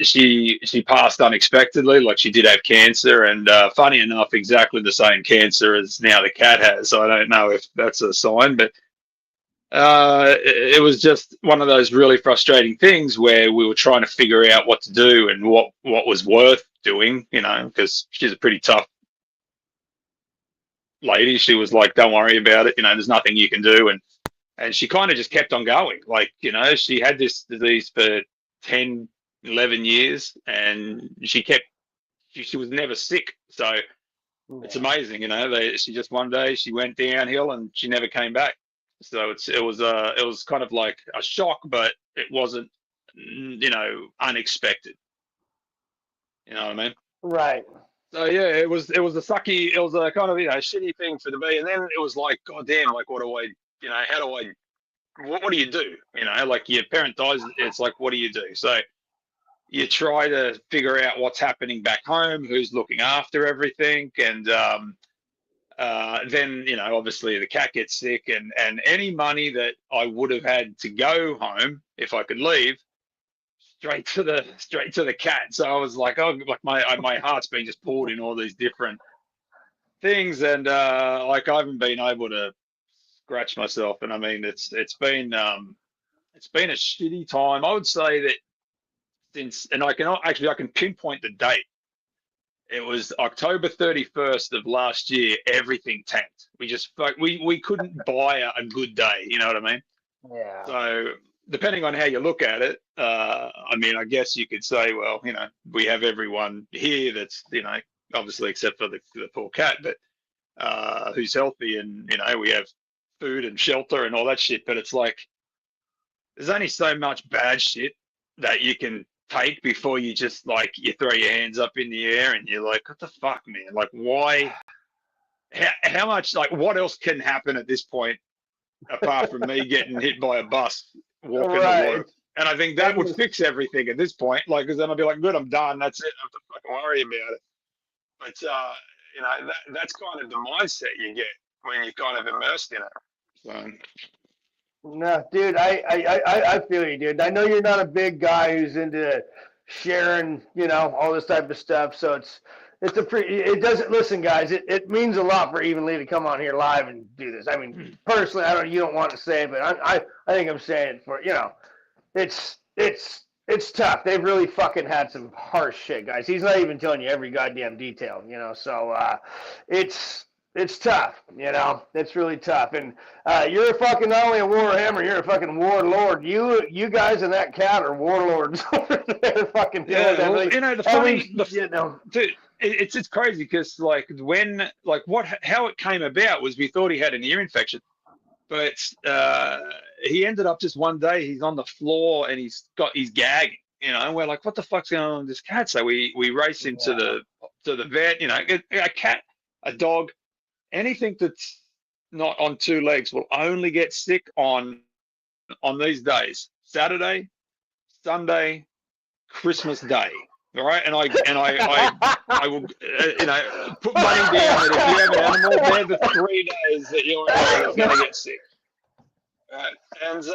she passed unexpectedly. Like, she did have cancer, and funny enough, exactly the same cancer as now the cat has. So I don't know if that's a sign, but it was just one of those really frustrating things where we were trying to figure out what to do and what was worth doing, because she's a pretty tough lady. She was like, don't worry about it, there's nothing you can do. And she kind of just kept on going. Like, she had this disease for 10, 11 years, and she was never sick. So it's amazing, she just, one day she went downhill and she never came back. So it was kind of like a shock, but it wasn't, unexpected. You know what I mean? right. So yeah, it was a kind of, shitty thing for the me. And then it was like, God damn, like, what do I, how do I, what do you do? Like, your parent dies, it's like, what do you do? So you try to figure out what's happening back home, who's looking after everything, and then, obviously the cat gets sick, and any money that I would have had to go home if I could leave, straight to the cat. So I was like, oh, like, my heart's been just poured in all these different things, and like, I haven't been able to scratch myself. And I mean, it's been a shitty time. I would say that since, and I can pinpoint the date. It was October 31st of last year. Everything tanked. We couldn't buy a good day. You know what I mean? Yeah. So depending on how you look at it, I mean, I guess you could say, well, we have everyone here that's, obviously except for the poor cat, but who's healthy, and we have food and shelter and all that shit. But it's like, there's only so much bad shit that you can take before you just, like, you throw your hands up in the air and you're like, what the fuck, man? Like, why? How much? Like, what else can happen at this point apart from me getting hit by a bus walk into work. And I think that would fix everything at this point. Like, because then I'll be like, good, I'm done. That's it. I don't have to fucking worry about it. But, you know, that's kind of the mindset you get when you're kind of immersed in it. So. No, dude, I feel you, dude. I know you're not a big guy who's into sharing, you know, all this type of stuff. So it doesn't, listen, guys, it means a lot for Even Lee to come on here live and do this. I mean, personally, you don't want to say it, but I think I'm saying it for, you know, it's tough. They've really fucking had some harsh shit, guys. He's not even telling you every goddamn detail, you know, so it's tough, you know. It's really tough. And you're a fucking, not only a warhammer, you're a fucking warlord. You guys in that cat are warlords over there, fucking. Yeah, well, you know, the funny, you know, dude, it's crazy because how it came about was we thought he had an ear infection, but he ended up just one day he's on the floor and he's gagging, you know, and we're like, what the fuck's going on with this cat? So we race him to the vet, you know. A cat, a dog, anything that's not on two legs will only get sick on these days: Saturday, Sunday, Christmas Day. All right, and I will, you know, put money down that if you have an animal, they're the 3 days that your animal is going to get sick. And so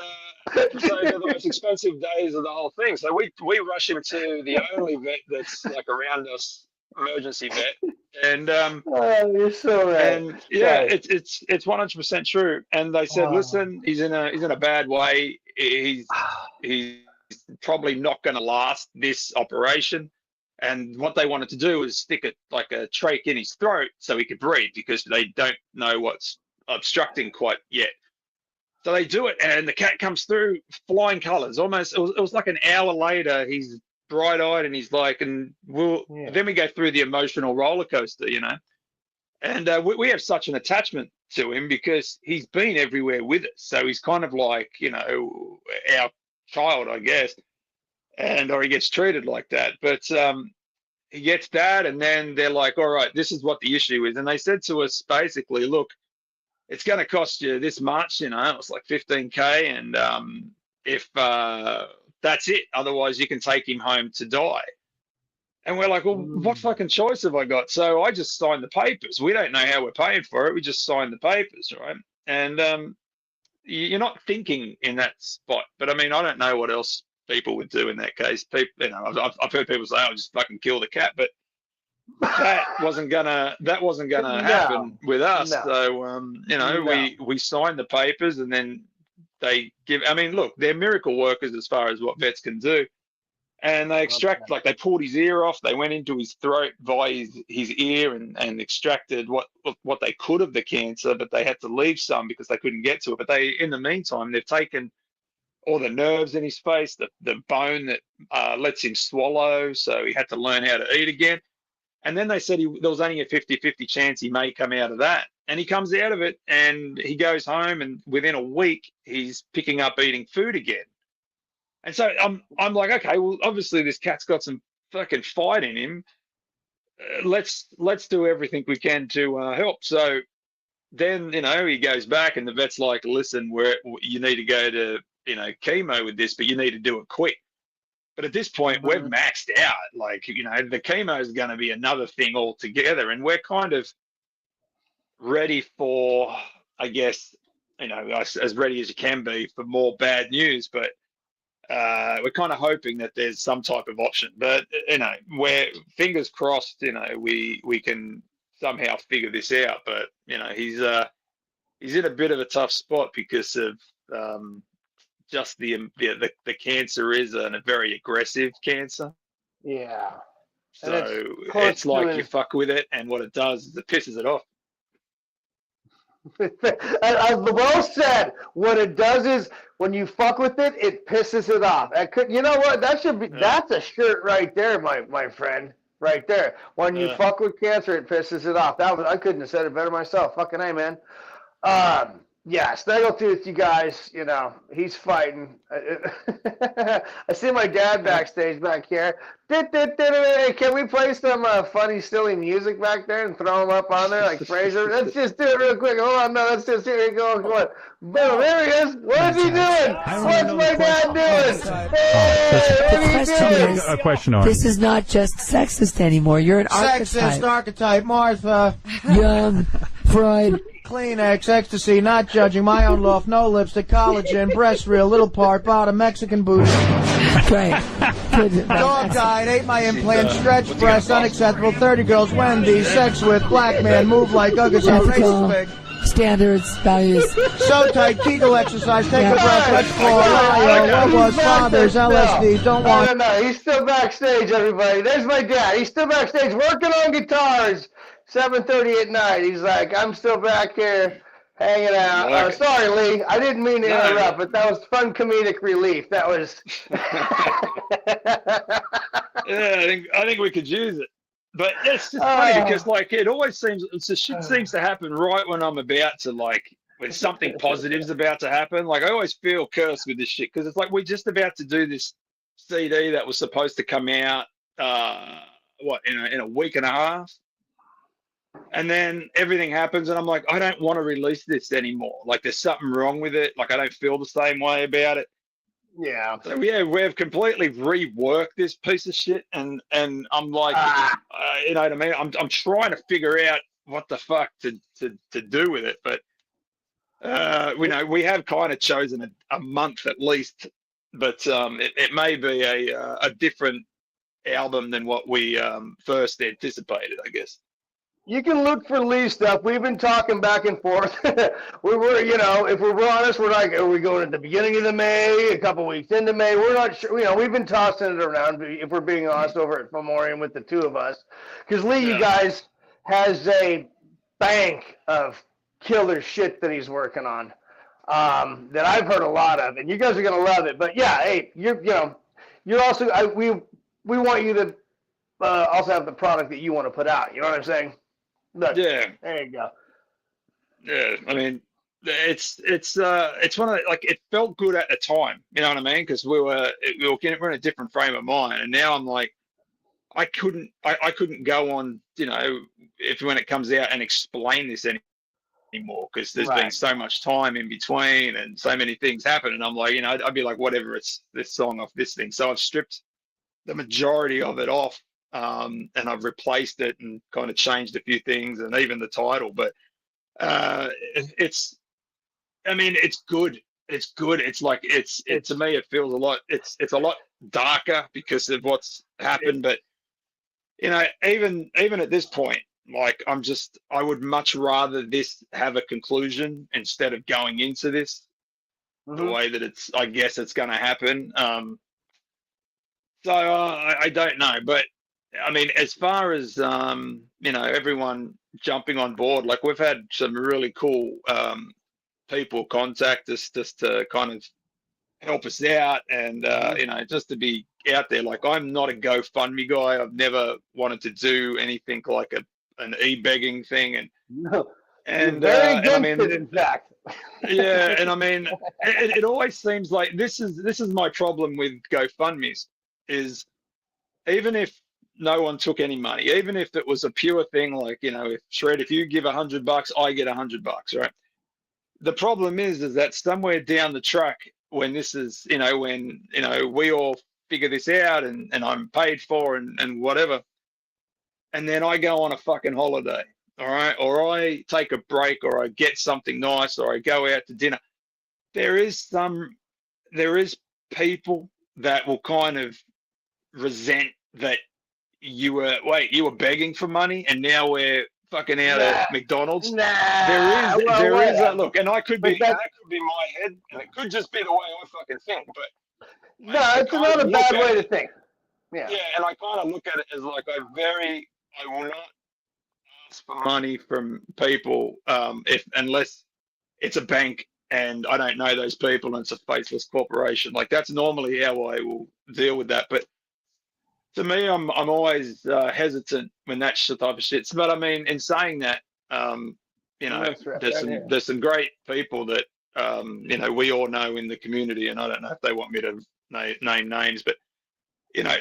they're the most expensive days of the whole thing. So we rush him to the only vet that's like around us, emergency vet. And oh, you're so right. And yeah, it's 100% true. And they said, listen, he's in a bad way. He's probably not going to last this operation. And what they wanted to do was stick it like a trach in his throat so he could breathe, because they don't know what's obstructing quite yet. So they do it, and the cat comes through flying colors. Almost, it was like an hour later, he's bright-eyed, and he's like, and then we go through the emotional roller coaster, you know. And we have such an attachment to him because he's been everywhere with us. So he's kind of like, you know, our child, I guess, or he gets treated like that. But he gets that, and then they're like, all right, this is what the issue is. And they said to us basically, look, it's going to cost you this much, you know. It was like $15K, and if that's it, otherwise you can take him home to die. And we're like, well, what fucking choice have I got? So I just signed the papers. We don't know how we're paying for it. We just signed the papers, right? And you're not thinking in that spot. But I mean, I don't know what else people would do in that case. People, you know, I've heard people say, "I'll just fucking kill the cat," but that wasn't gonna happen with us. No. So you know, we signed the papers, and then they give. I mean, look, they're miracle workers as far as what vets can do. And they extract, like they pulled his ear off. They went into his throat via his ear and extracted what they could of the cancer, but they had to leave some because they couldn't get to it. But in the meantime, they've taken all the nerves in his face, the bone that lets him swallow. So he had to learn how to eat again. And then they said there was only a 50-50 chance he may come out of that. And he comes out of it and he goes home, and within a week, he's picking up eating food again. And so I'm like, okay, well, obviously this cat's got some fucking fight in him. Let's do everything we can to help. So then, you know, he goes back, and the vet's like, listen, you need to go to, you know, chemo with this, but you need to do it quick. But at this point, we're maxed out. Like, you know, the chemo is going to be another thing altogether, and we're kind of ready for, I guess, you know, as ready as you can be for more bad news, but we're kind of hoping that there's some type of option. But, you know, we're fingers crossed, you know, we can somehow figure this out. But, you know, he's in a bit of a tough spot because of just the cancer is a very aggressive cancer. Yeah. So it's like you fuck with it, and what it does is it pisses it off. Well said. What it does is when you fuck with it, it pisses it off. You know what? That should be. Yeah. That's a shirt right there, my friend. Right there. When you fuck with cancer, it pisses it off. I couldn't have said it better myself. Fucking A, man. Yeah, Snaggletooth, you guys, you know, he's fighting. I see my dad backstage back here. Hey, can we play some funny, silly music back there and throw him up on there like Fraser? Let's just do it real quick. Hold on, no, let's just here we go. Come on. Boom, there he is. What is he doing? What's my dad doing? Hey, what are you doing? A question on This is not just sexist anymore. You're an Sexist archetype. archetype, Martha. Young, Freud. Kleenex, ecstasy, not judging, my own loft, no lipstick, collagen, breast real, little part, bottom, Mexican booty. Great. Good. Dog died, ate my implant, stretch breast, unacceptable, 30 girls, Wendy, sex with, black man, move like Uggers, Ethical. racist pig. Standards, values. So tight, Kegel exercise, take a breath, let's call Lio, what was fathers, LSD, don't want. No, he's still backstage, everybody. There's my dad. He's still backstage working on guitars. 7:30 at night. He's like, I'm still back here hanging out. Sorry, Lee. I didn't mean to interrupt, but that was fun comedic relief. That was. Yeah, I think we could use it. But it's just funny because like it always seems shit seems to happen right when I'm about to like when something positive's about to happen. Like I always feel cursed with this shit because it's like we're just about to do this CD that was supposed to come out in a week and a half. And then everything happens and I'm like, I don't want to release this anymore. Like there's something wrong with it. Like I don't feel the same way about it. Yeah. So yeah, we've completely reworked this piece of shit and I'm like, you know what I mean? I'm trying to figure out what the fuck to do with it. But you know, we have kind of chosen a month at least, but it may be a different album than what we first anticipated, I guess. You can look for Lee stuff. We've been talking back and forth. we were, you know, if we're honest, we're like, are we going at the beginning of the May, a couple weeks into May? We're not sure. You know, we've been tossing it around, if we're being honest, over at Memoriam with the two of us. Because Lee, you guys, has a bank of killer shit that he's working on that I've heard a lot of. And you guys are going to love it. But yeah, hey, you're also, we want you to also have the product that you want to put out. You know what I'm saying? Look, yeah, there you go. Yeah, I mean, it's one of the, like it felt good at the time, you know what I mean? Because we're in a different frame of mind, and now I'm like, I couldn't go on, you know, if when it comes out and explain this anymore because there's been so much time in between and so many things happen, and I'm like, you know, I'd be like, whatever, it's this song off this thing. So I've stripped the majority of it off. And I've replaced it and kind of changed a few things and even the title, but it's good. It's good. It's like to me it feels a lot. It's a lot darker because of what's happened. But you know, even at this point, like I would much rather this have a conclusion instead of going into this the way that I guess it's going to happen. So I don't know, but. I mean, as far as, you know, everyone jumping on board, like we've had some really cool people contact us just to kind of help us out and, you know, just to be out there. Like I'm not a GoFundMe guy. I've never wanted to do anything like an e-begging thing. And very against I mean, it, in fact. Yeah, and I mean, it always seems like this is my problem with GoFundMes is even if no one took any money, even if it was a pure thing, like, you know, if you give $100, I get $100, right? The problem is that somewhere down the track, when this is, you know, when, you know, we all figure this out and I'm paid for and whatever, and then I go on a fucking holiday, all right, or I take a break or I get something nice or I go out to dinner, there is people that will kind of resent that you were begging for money and now we're fucking out at McDonald's. There is a look, and that could be my head, and it could just be the way I fucking think, but no, it's not a bad way to think. Yeah, and I kind of look at it as like I will not ask for money from people unless it's a bank and I don't know those people and it's a faceless corporation. Like that's normally how I will deal with that, but to me, I'm always hesitant when that type of shit. But I mean, in saying that, you know, That's right, there's right some here. there's some great people that you know, we all know in the community, and I don't know if they want me to name names, but you know,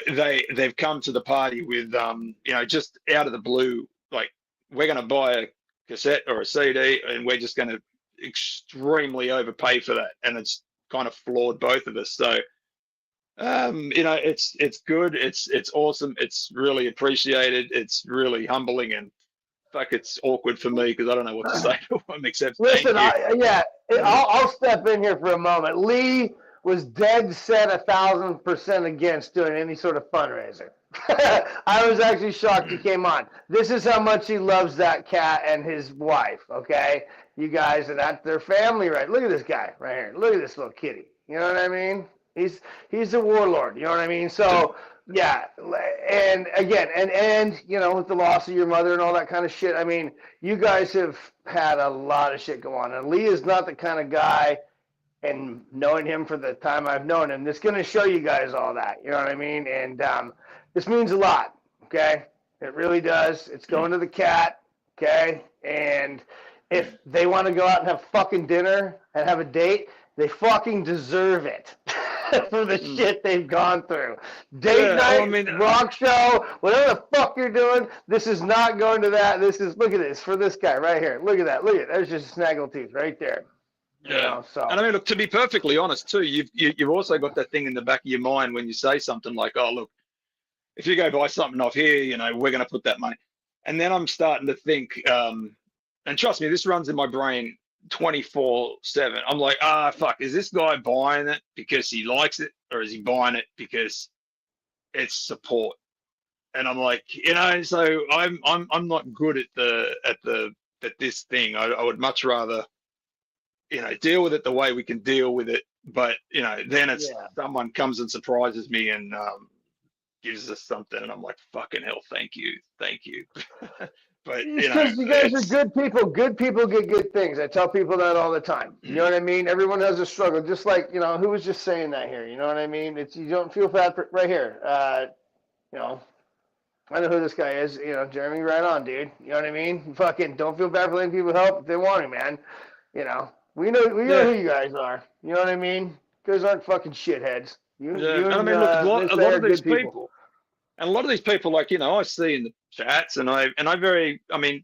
they've come to the party with you know, just out of the blue, like, we're going to buy a cassette or a CD, and we're just going to extremely overpay for that, and it's kind of floored both of us. So you know, it's good, it's awesome, it's really appreciated, it's really humbling, and fuck, it's awkward for me because I don't know what to say to them except Listen, thank you. I'll step in here for a moment. Lee was dead set 1,000% against doing any sort of fundraiser. I was actually shocked he came on. This is how much he loves that cat and his wife, okay? You guys, and that's their family, right? Look at this guy right here. Look at this little kitty. You know what I mean? He's a warlord, you know what I mean? So, yeah, and again, and you know, with the loss of your mother and all that kind of shit, I mean, you guys have had a lot of shit go on. And Lee is not the kind of guy, and knowing him for the time I've known him, that's going to show you guys all that. You know what I mean? And this means a lot, okay? It really does. It's going to the cat, okay? And if they want to go out and have fucking dinner and have a date, they fucking deserve it for the shit they've gone through. Date night, rock show, whatever the fuck you're doing, this is not going to that. This is, look at this, for this guy right here. Look at that. Look at that. There's just a snaggletooth right there. Yeah. You know, so. And I mean, look, to be perfectly honest too, you've also got that thing in the back of your mind when you say something like, oh, look, if you go buy something off here, you know, we're going to put that money. And then I'm starting to think, and trust me, this runs in my brain 24/7. I'm like, fuck, is this guy buying it because he likes it, or is he buying it because it's support? And I'm like, you know, so I'm not good at this thing. I would much rather, you know, deal with it the way we can deal with it. But you know, then it's someone comes and surprises me and gives us something, and I'm like, fucking hell, thank you. But you know, because you guys are good people. Good people get good things. I tell people that all the time. You know what I mean? Everyone has a struggle. Just like, you know, who was just saying that here? You know what I mean? It's, you don't feel bad for, right here. You know, I know who this guy is. You know, Jeremy, right on, dude. You know what I mean? Fucking don't feel bad for letting people help if they want to, man. You know, we know who you guys are. You know what I mean? You guys aren't fucking shitheads. You and I mean, look, a lot of these people. And a lot of these people, like, you know, I see in the chats, and I mean,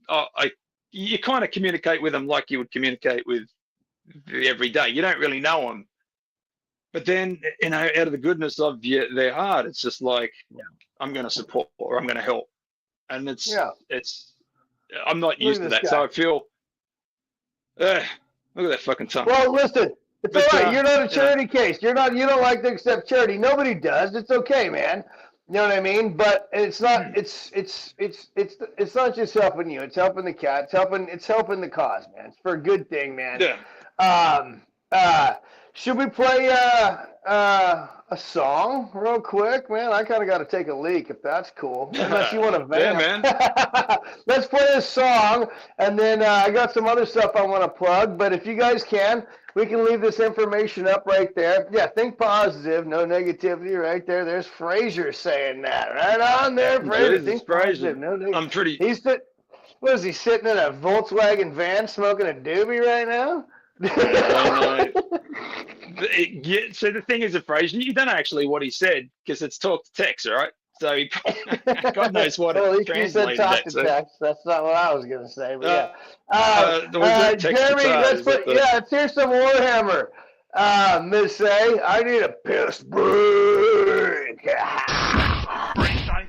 you kind of communicate with them like you would communicate with every day. You don't really know them, but then, you know, out of the goodness of their heart, it's just like, I'm going to support or I'm going to help, and it's I'm not used to that, guy. So I feel, look at that fucking tongue. Well, listen, it's all right. You're not a charity case. You don't like to accept charity. Nobody does. It's okay, man. You know what I mean? But it's not. It's not just helping you. It's helping the cat. It's helping the cause, man. It's for a good thing, man. Yeah. Should we play a song real quick, man? I kind of got to take a leak if that's cool. Unless you want to vamp. Yeah, man. Let's play a song, and then I got some other stuff I want to plug. But if you guys can, we can leave this information up right there. Yeah, think positive, no negativity right there. There's Fraser saying that. Right on there, Fraser. Think positive, no negativity. I'm pretty... What is he, sitting in a Volkswagen van smoking a doobie right now? So the thing is, Fraser, you don't know actually what he said because it's talk to text, right? So he, God knows what it translated. Talk to text. That's not what I was gonna say, but Jeremy, let's hear some Warhammer. Miss A, I need a piss break. Break time.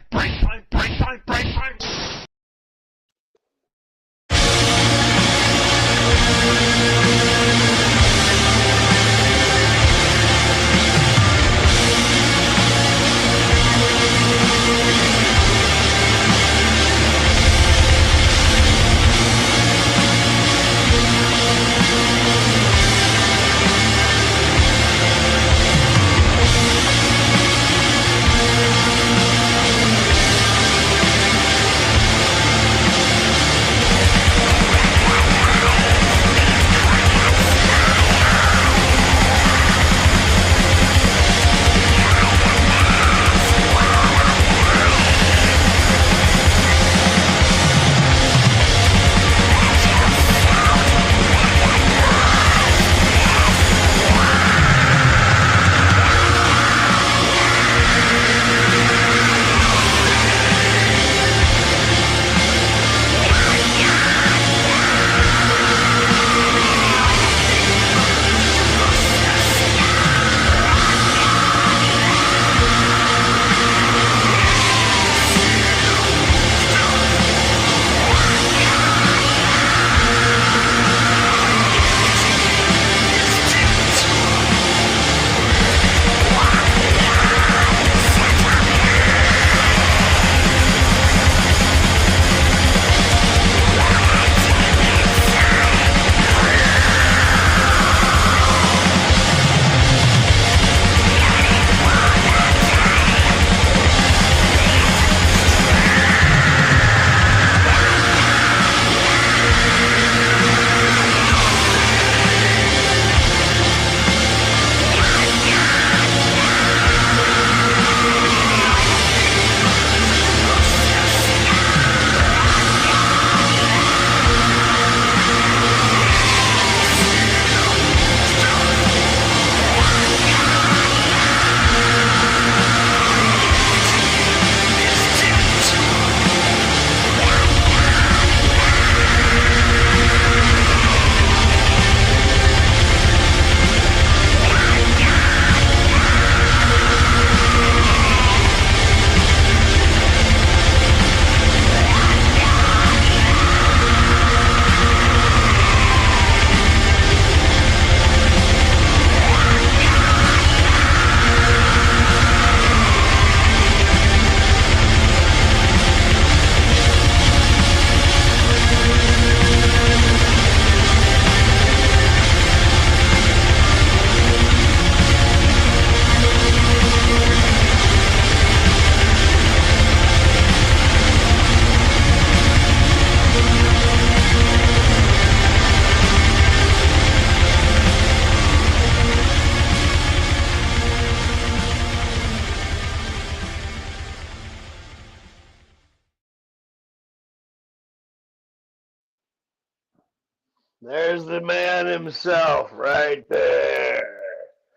There's the man himself right there.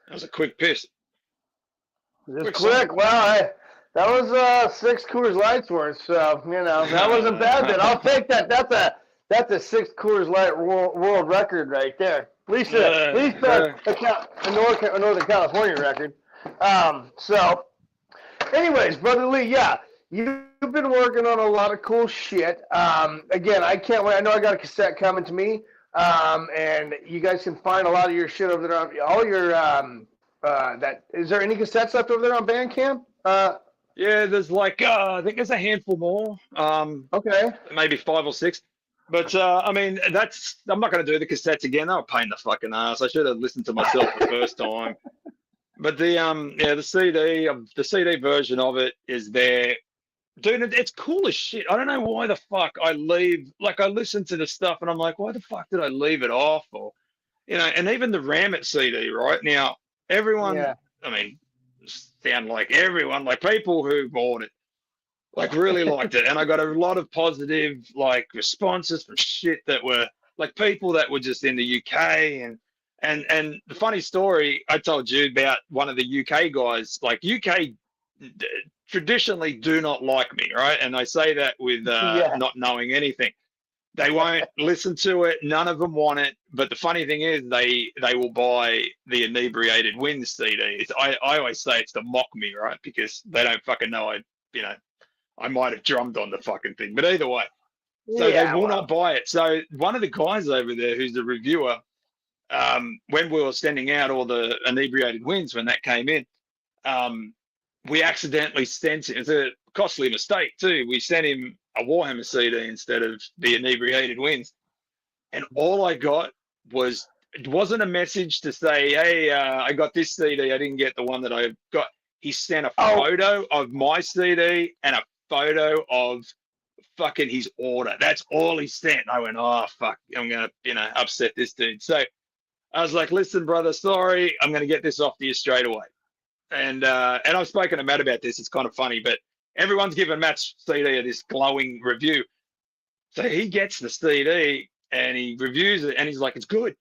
That was a quick piss. Just quick. Wow, that was 6 Coors Lights worth. So that wasn't bad. Then I'll take that. That's a 6 Coors Light world record right there. At least a Northern California record. So, anyways, Brother Lee, yeah, you've been working on a lot of cool shit. Again, I can't wait. I know I got a cassette coming to me. And you guys can find a lot of your shit over there on all your is there any cassettes left over there on Bandcamp? Yeah, there's like I think there's a handful more. Okay. Maybe 5 or 6. But I mean, I'm not going to do the cassettes again. They were a pain in the fucking ass. I should have listened to myself the first time. But the CD version of it is there. Dude, it's cool as shit. I don't know why the fuck I listen to the stuff and I'm like, why the fuck did I leave it off? Or, and even the Ram It CD right now, everyone, I mean, sound like everyone, like people who bought it, like really liked it. And I got a lot of positive, like responses from shit that were like people that were just in the UK and the funny story I told you about one of the UK guys, like UK traditionally do not like me, right? And I say that with not knowing anything. They won't listen to it. None of them want it. But the funny thing is they will buy the Inebriated Winds CD. I always say it's to mock me, right? Because they don't fucking know I might have drummed on the fucking thing. But either way, so they will not buy it. So one of the guys over there who's the reviewer, when we were sending out all the Inebriated Winds when that came in, we accidentally sent it. It's a costly mistake too. We sent him a Warhammer CD instead of the Inebriated Winds, and all I got it wasn't a message to say, "Hey, I got this CD. I didn't get the one that I got." He sent a photo of my CD and a photo of fucking his order. That's all he sent. And I went, "Oh fuck, I'm gonna upset this dude." So I was like, "Listen, brother, sorry. I'm gonna get this off to you straight away." And I've spoken to Matt about this. It's kind of funny, but everyone's given Matt's CD this glowing review. So he gets the CD and he reviews it and he's like, "It's good.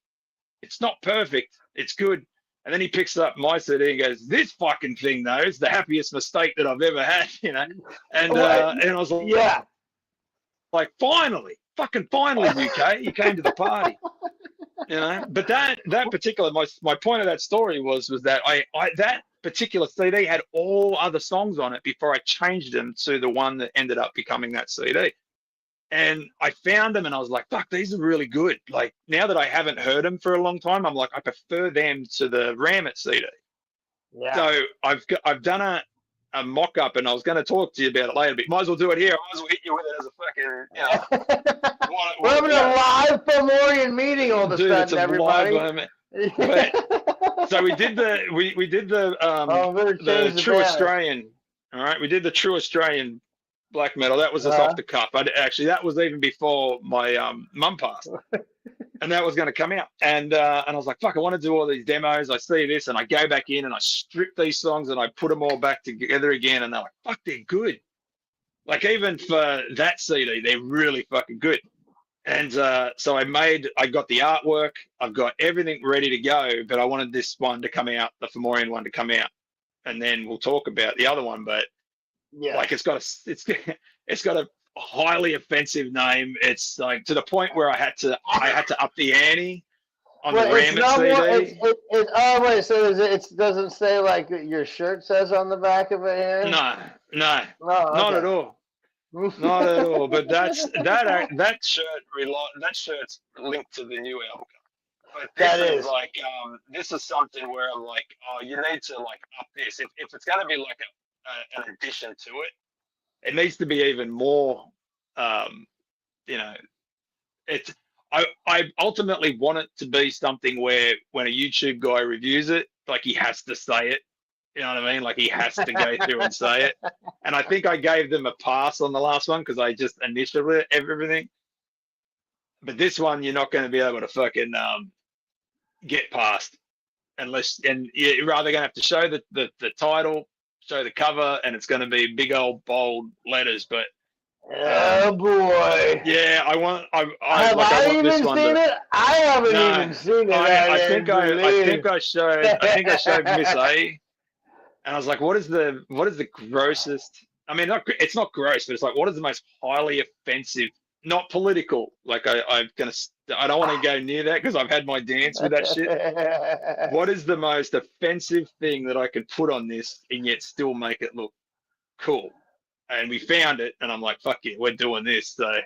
It's not perfect. It's good." And then he picks up my CD and goes, "This fucking thing though, it's the happiest mistake that I've ever had," And I was like, "Yeah, like finally, UK, you came to the party." But that particular my point of that story was that I that particular CD had all other songs on it before I changed them to the one that ended up becoming that CD. And I found them and I was like, fuck, these are really good. Like now that I haven't heard them for a long time, I'm like, I prefer them to the Ram It CD. Yeah. So I've done a mock-up and I was going to talk to you about it later, but might as well do it here. I might as well hit you with it as a fucking, we're having a live Fomorian meeting all of a sudden, everybody. So we did the the True Australian. All right, we did the True Australian black metal. That was just off the cuff. That was even before my mum passed, and that was going to come out. And I was like, fuck, I want to do all these demos. I see this, and I go back in and I strip these songs and I put them all back together again. And they're like, fuck, they're good. Like even for that CD, they're really fucking good. And so I got the artwork, I've got everything ready to go, but I wanted this one to come out, the Fomorian one to come out, and then we'll talk about the other one. But like it's got a highly offensive name. It's like to the point where I had to up the ante on the Ram It CD. Wait, so it doesn't say like your shirt says on the back of it here? No, not at all. Not at all, but that shirt's linked to the new album. But this is like this is something where I'm like, oh, you need to like up this. If it's gonna be like an addition to it, it needs to be even more. It's I ultimately want it to be something where when a YouTube guy reviews it, like he has to say it. You know what I mean? Like he has to go through and say it. And I think I gave them a pass on the last one because I just initialed everything. But this one, you're not going to be able to fucking get past and you're rather going to have to show the title, show the cover, and it's going to be big old bold letters. But Oh boy. Yeah, I want Have I want even this one seen to. it? I haven't No, even seen it. I think can't believe. I think I showed Miss A, and I was like, what is the grossest? I mean, it's not gross, but it's like, what is the most highly offensive? Not political. Like I don't want to go near that because I've had my dance with that shit. What is the most offensive thing that I could put on this and yet still make it look cool? And we found it, and I'm like, fuck it, we're doing this. So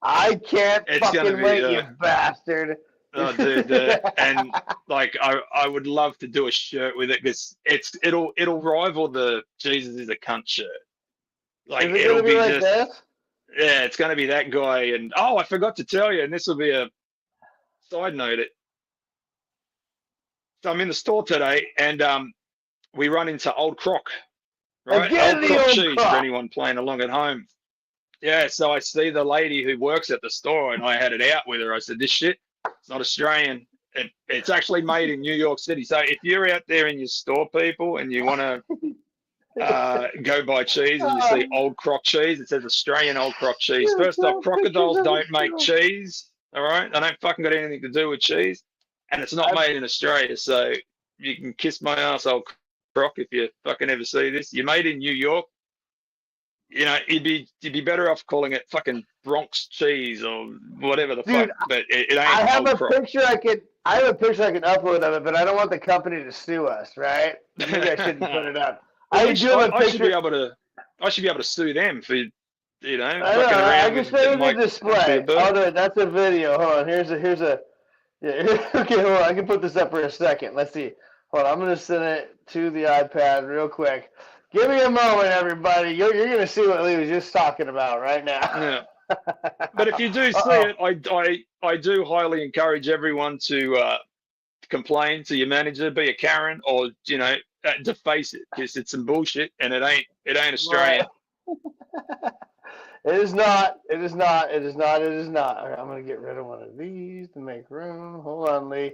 I can't it's gonna fucking be, wait, you bastard. oh, dude, and like I would love to do a shirt with it because it'll rival the Jesus is a cunt shirt. Like Is it it'll gonna be like just this? yeah, it's gonna be that guy. And oh, I forgot to tell you, and this will be a side note. So I'm in the store today, and we run into Old Croc, right? Again, Old the Croc Old cheese Croc. for anyone playing along at home. Yeah, so I see the lady who works at the store, and I had it out with her. I said, "This shit, it's not Australian. It's actually made in New York City. So if you're out there in your store, people, and you want to go buy cheese and you see Old Croc cheese, it says Australian Old Croc cheese. First off, crocodiles don't make cheese. All right, they don't fucking got anything to do with cheese, and it's not made in Australia. So you can kiss my ass, Old Croc, if you fucking ever see this. You're made in New York. You know, you'd be better off calling it fucking Bronx cheese or whatever the fuck. But it ain't. I have Old a Croc. picture I can upload of it, but I don't want the company to sue us, right? Maybe I shouldn't put it up. I do have a I should be picture. able to sue them for, you know, I fucking know, I around can with show you my the display. Oh, no, that's a video. Hold on. Here's a. Yeah. Okay, hold on. I can put this up for a second. Let's see. Hold on. I'm gonna send it to the iPad real quick. Give me a moment, everybody. You're gonna see what Lee was just talking about right now. Yeah. But if you do see it, I do highly encourage everyone to complain to your manager, be a Karen, or you know, deface it because it's some bullshit and it ain't Australian. It is not. It is not. It is not. It is not. All right, I'm gonna get rid of one of these to make room. Hold on, Lee.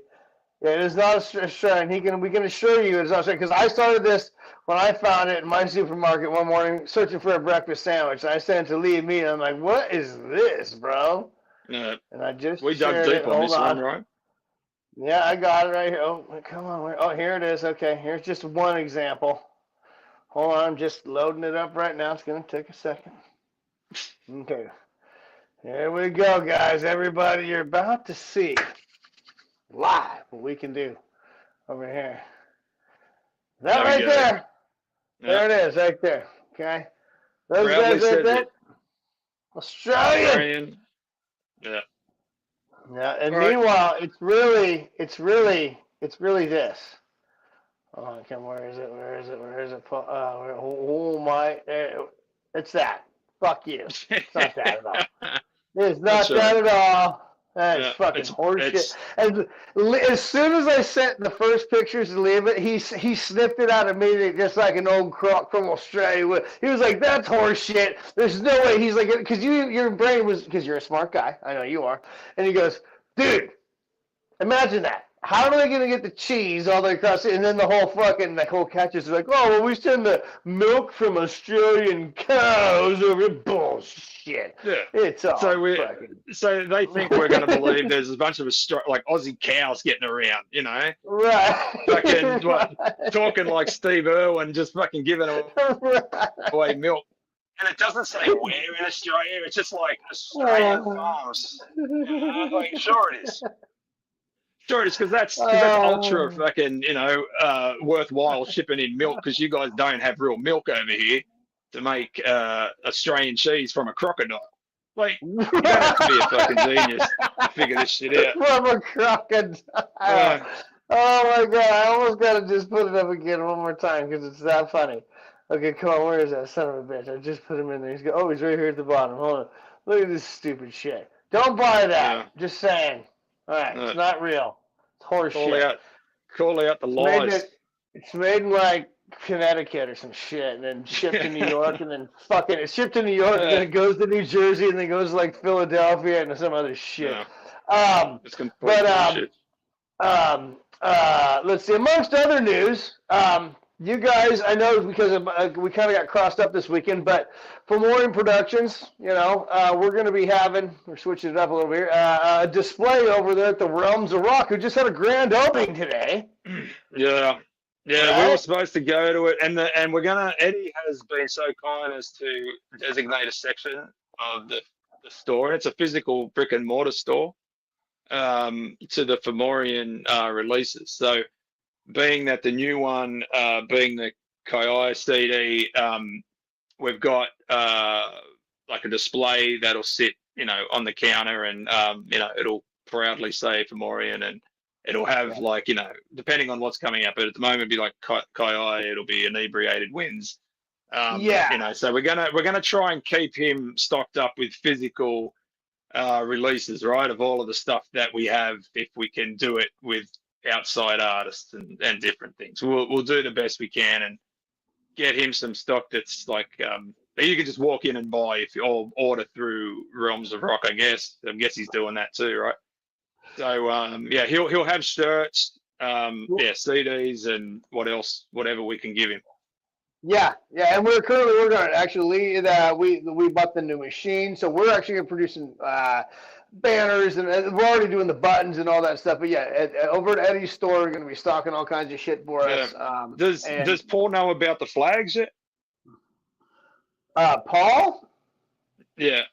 Yeah, it is not Australian. We can assure you it's not Australian because I started this when I found it in my supermarket one morning searching for a breakfast sandwich. And I sent it to Lee immediately. I'm like, what is this, bro? Yeah. And I just We dug deep on this one, right? Yeah, I got it right here. Oh, come on. Oh, here it is. Okay, here's just one example. Hold on, I'm just loading it up right now. It's going to take a second. Okay. Here we go, guys. Everybody, you're about to see live what we can do over here. That right there. Yeah. There it is, right there. Okay. Those Bradley guys right said there. it. Australian. Yeah. Yeah, and All right. meanwhile, it's really this. Oh, come, where is it? Oh my, it's that. Fuck you. It's not that at all. It's not that at all. That's fucking horseshit. And as soon as I sent the first pictures to Liam, he sniffed it out immediately, just like an old croc from Australia would. He was like, "That's horseshit. There's no way." He's like, "Because your brain was, because you're a smart guy. I know you are." And he goes, "Dude, imagine that. How are they going to get the cheese all the way across it?" And then the whole catches is like, "Oh, well, we send the milk from Australian cows over." Bullshit. Yeah. It's all so they think we're going to believe there's a bunch of like Aussie cows getting around, you know? Right. Fucking talking like Steve Irwin, just fucking giving away milk. And it doesn't say where in Australia. It's just like Australian farms. Like, sure it is. Sure it is, because that's ultra fucking, you know, worthwhile shipping in milk because you guys don't have real milk over here to make Australian cheese from a crocodile. Like, you don't have to be a fucking genius to figure this shit out. From a crocodile. Oh my god, I almost got to just put it up again one more time because it's that funny. Okay, come on, where is that son of a bitch? I just put him in there. He's right here at the bottom. Hold on. Look at this stupid shit. Don't buy that. Yeah. Just saying. All right, it's not real. It's horse shit. Call out the lies. It's made in like Connecticut or some shit, and then shipped to New York, and then fucking it's shipped to New York, and then it goes to New Jersey, and then goes to like Philadelphia and some other shit. Yeah. It's complete bullshit. Let's see. Amongst other news, you guys, I know because we kind of got crossed up this weekend, but for Morning Productions, we're going to be we're switching it up a little bit, a display over there at the Realms of Rock, who just had a grand opening today. Yeah. Yeah, Right? we were supposed to go to it, and we're gonna. Eddie has been so kind as to designate a section of the store. It's a physical brick and mortar store to the Fomorian releases. So, being that the new one, being the Kai CD, we've got like a display that'll sit, on the counter, and it'll proudly say Fomorian, and it'll have like, depending on what's coming up, but at the moment it'll be like Kai, it'll be Inebriated Winds. So we're gonna try and keep him stocked up with physical releases, right, of all of the stuff that we have, if we can do it with outside artists and different things. We'll do the best we can and get him some stock that's like that you can just walk in and buy if you order through Realms of Rock. I guess he's doing that too, right? So he'll have shirts, CDs, and whatever we can give him. Yeah, and we're currently working on it. Actually, we bought the new machine, so we're actually going to producing banners, and we're already doing the buttons and all that stuff. But over at Eddie's store, we're going to be stocking all kinds of shit for us. Does Paul know about the flags yet? Paul? Yeah.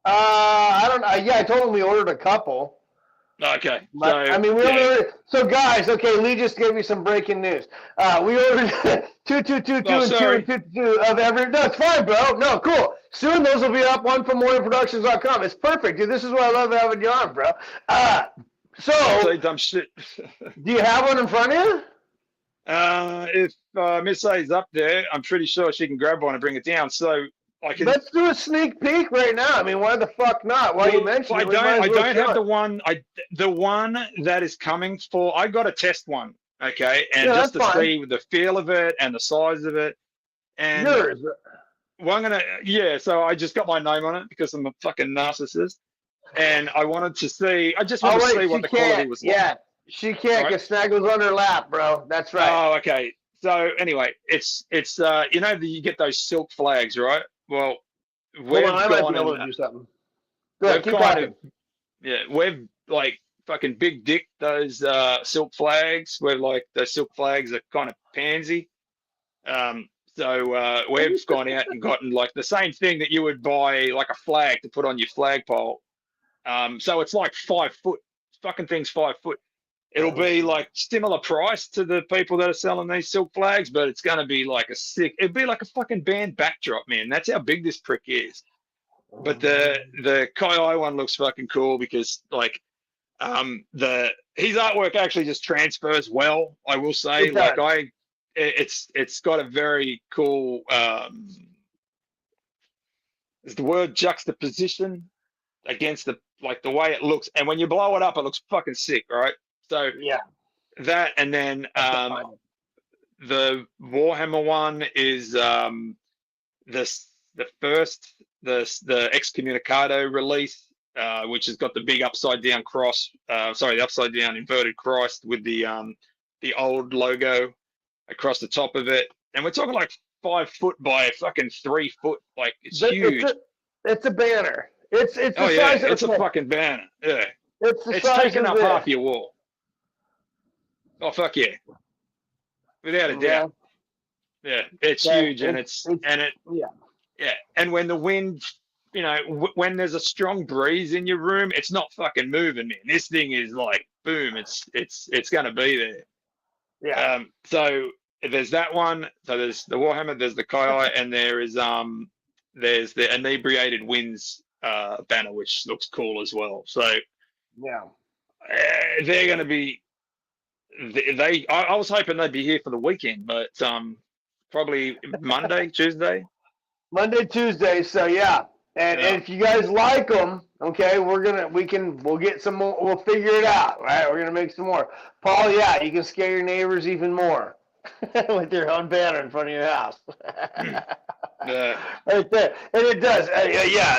I don't know. Yeah, I told him we ordered a couple. Okay. So guys, Lee just gave me some breaking news. We ordered 2 of every. No, it's fine, bro. No, cool. Soon those will be up. One from morningproductions.com. It's perfect, dude. This is what I love having you on, bro. Say dumb shit. Do you have one in front of you? If Miss A's up there, I'm pretty sure she can grab one and bring it down. So I can. Let's do a sneak peek right now. I mean, why the fuck not? Why you mentioned it? I don't have the one. The one that is coming for. I got a test one, okay, and just to see the feel of it and the size of it. And yours. Well, so I just got my name on it because I'm a fucking narcissist, and I wanted to see. I just wanted to see what the quality was like. Yeah, she can't because Snaggle's on her lap, bro. That's right. Oh, okay. So anyway, it's you get those silk flags, right? Well, we've like fucking big dick those silk flags. We're like those silk flags are kind of pansy. So we've gone out and gotten like the same thing that you would buy like a flag to put on your flagpole. So it's like 5 foot. Fucking thing's 5 foot. It'll be like similar price to the people that are selling these silk flags, but it's going to be like it'd be like a fucking band backdrop, man. That's how big this prick is. But the Kai one looks fucking cool because like his artwork actually just transfers well, I will say. It's got a very cool is the word juxtaposition against the way it looks, and when you blow it up, it looks fucking sick, right? So that, and then the Warhammer one is the Excommunicado release, which has got the big upside down cross. The upside down inverted Christ with the old logo across the top of it, and we're talking like 5 foot by fucking 3 foot. Like it's huge. It's a banner. It's the size of it's a fucking banner. Yeah, it's taking up half your wall. Oh fuck yeah, without a doubt. Yeah, it's huge, and and when the wind, when there's a strong breeze in your room, it's not fucking moving, man. This thing is like boom, it's gonna be there. Yeah. So there's that one. So there's the Warhammer, there's the Kai, and there's the Inebriated Winds banner, which looks cool as well. So they're gonna be. I was hoping they'd be here for the weekend, but probably Monday, Tuesday. So and if you guys like them, okay, we'll get some more. We'll figure it out, right? We're gonna make some more. Paul, you can scare your neighbors even more with your own banner in front of your house. Right there, and it does.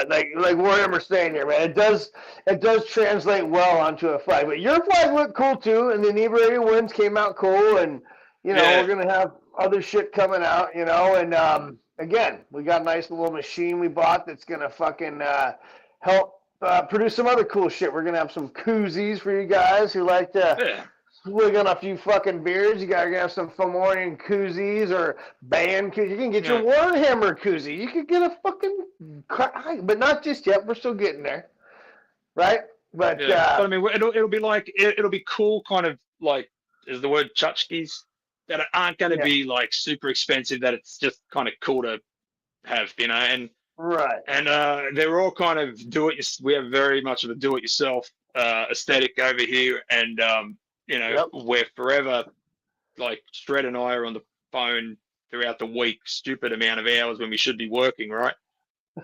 Like Warhammer's saying here, man. It does translate well onto a flag. But your flag looked cool too, and the Inebriated Winds came out cool, and we're gonna have other shit coming out, you know, and again, we got a nice little machine we bought that's gonna fucking help produce some other cool shit. We're gonna have some koozies for you guys who like to swig on a few fucking beers. You gotta have some Fomorian koozies or band koozies. You can get your Warhammer koozie. You could get a fucking, but not just yet. We're still getting there, right? But I mean, it'll be like it'll be cool, kind of like is the word tchotchkes that aren't going to be like super expensive. That it's just kind of cool to have, you know, and they're all kind of we have very much of a do-it-yourself aesthetic over here, and you know, we're forever like Shred and I are on the phone throughout the week, stupid amount of hours when we should be working, right?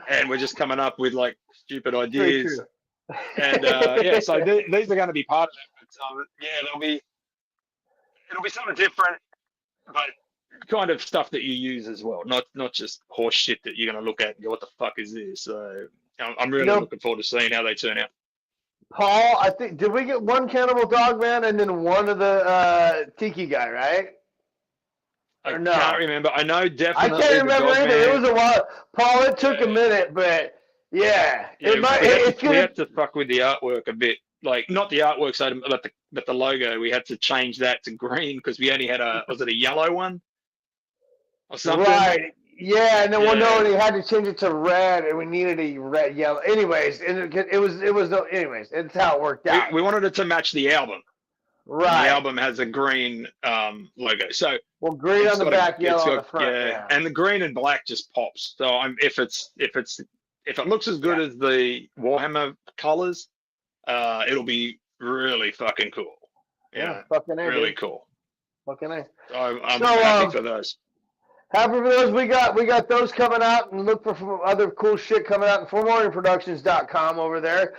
And we're just coming up with like stupid ideas. And so these are going to be part of it. But, it'll be something different, but kind of stuff that you use as well, not just horse shit that you're going to look at and go, what the fuck is this? So I'm really looking forward to seeing how they turn out. Paul, I think, did we get one Cannibal Dog Man and then one of the Tiki guy, right? I can't remember. I know definitely. I can't remember either. It was a while. Paul, it took a minute, but we had to fuck with the artwork a bit. Like, not the artwork side, but the logo. We had to change that to green because we only had was it a yellow one or something? Right. Yeah, and then and he had to change it to red, and we needed a red, yellow. Anyways, and anyways, it's how it worked out. We wanted it to match the album. Right. And the album has a green logo. So green on the back, yellow on the front. Yeah, and the green and black just pops. So if it looks as good as the Warhammer colors, it'll be really fucking cool. Yeah, fucking A, really dude. Cool. Fucking A. I'm happy for those. Happy for those. We got those coming out, and look for other cool shit coming out. ForMorningProductions.com over there.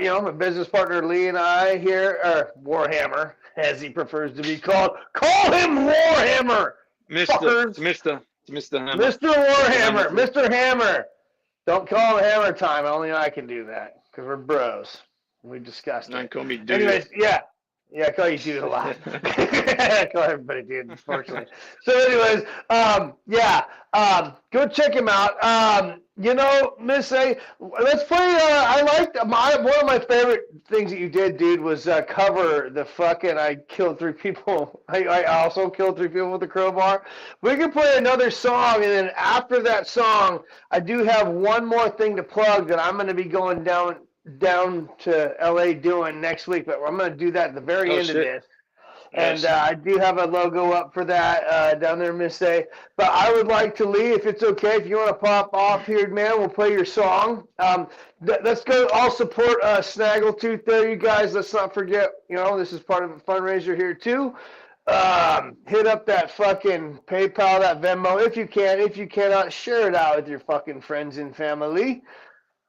You know, my business partner Lee and I here, or Warhammer, as he prefers to be called. Call him Warhammer, Mr. Hammer. Mr. Warhammer, Mr. Hammer. Don't call him Hammer Time. Only I can do that because we're bros. We discussed it. Don't call me dude. Anyways, yeah, I call you dude a lot. I call everybody dude, unfortunately. So, anyways, go check him out. You know, Miss A, let's play. I liked one of my favorite things that you did, dude, was cover the fucking I killed 3 people. I also killed 3 people with a crowbar. We can play another song, and then after that song, I do have one more thing to plug that I'm going to be going down to LA doing next week, but I'm going to do that at the very end of this. And I do have a logo up for that down there, Miss A. But I would like to, Lee, if it's okay, if you want to pop off here, man, we'll play your song. Let's go all support Snaggletooth there, you guys. Let's not forget, you know, this is part of a fundraiser here, too. Hit up that fucking PayPal, that Venmo, if you can. If you cannot, share it out with your fucking friends and family.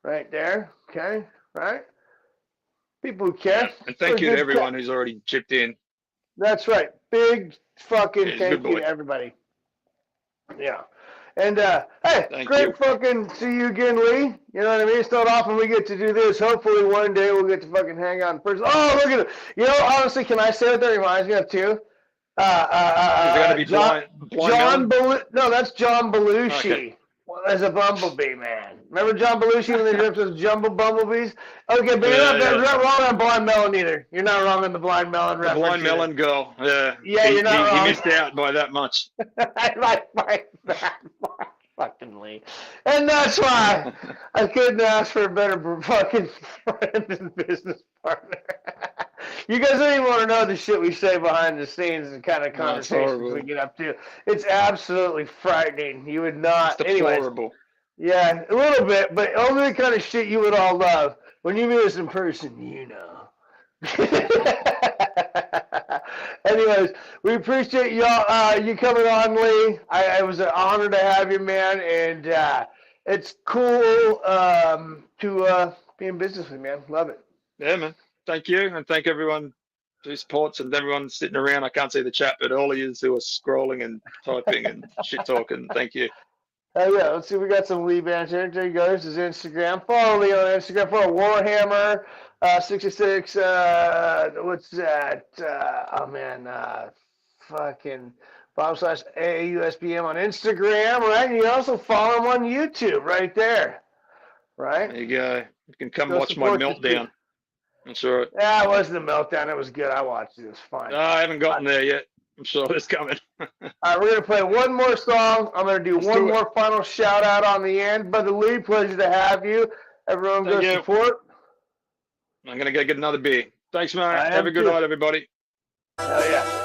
Right there, okay? Right? People who care. Yeah. And thank you to everyone who's already chipped in. That's right. Big fucking thank you to everybody. Yeah. And hey, great fucking see you again, Lee. You know what I mean? It's not often we get to do this. Hopefully one day we'll get to fucking hang out in person. Oh, look at it. You know, honestly, can I say what that reminds me of too? Is it gonna be John No, that's John Belushi. Okay. As a bumblebee, man. Remember John Belushi when they dressed as jumbo bumblebees? Okay, but you're not wrong on Blind Melon either. You're not wrong on the Blind Melon reference. Blind Melon girl. Yeah. Yeah, you're not wrong. He missed out by that much. I like that fucking Lee. And that's why I couldn't ask for a better fucking friend and business partner. You guys don't even want to know the shit we say behind the scenes and kind of conversations we get up to. It's absolutely frightening. You would not. It's deplorable. Yeah, a little bit, but only the kind of shit you would all love. When you meet us in person, you know. Anyways, we appreciate y'all you coming on, Lee. It was an honor to have you, man, and it's cool to be in business with you, man. Love it. Yeah, man. Thank you, and thank everyone who supports and everyone sitting around. I can't see the chat, but all of you who are scrolling and typing and shit talking, thank you. Yeah, let's see. We got some Lee bands here. There you go. This is Instagram. Follow Lee on Instagram. Follow Warhammer 66. What's that? Oh man, fucking Bob/AUSBM on Instagram, right? And you also follow him on YouTube right there, right? There you go. You can come Go watch my support this dude. meltdown. That's all right. Yeah, it wasn't a meltdown. It was good. I watched it. It was fine. No, I haven't gotten there yet. I'm sure it's coming. All right, we're going to play one more song. I'm going to do one more final shout out on the end. Brother Lee, pleasure to have you. Everyone go support. I'm going to go get another beer. Thanks, mate. Have a good night, everybody. Hell yeah.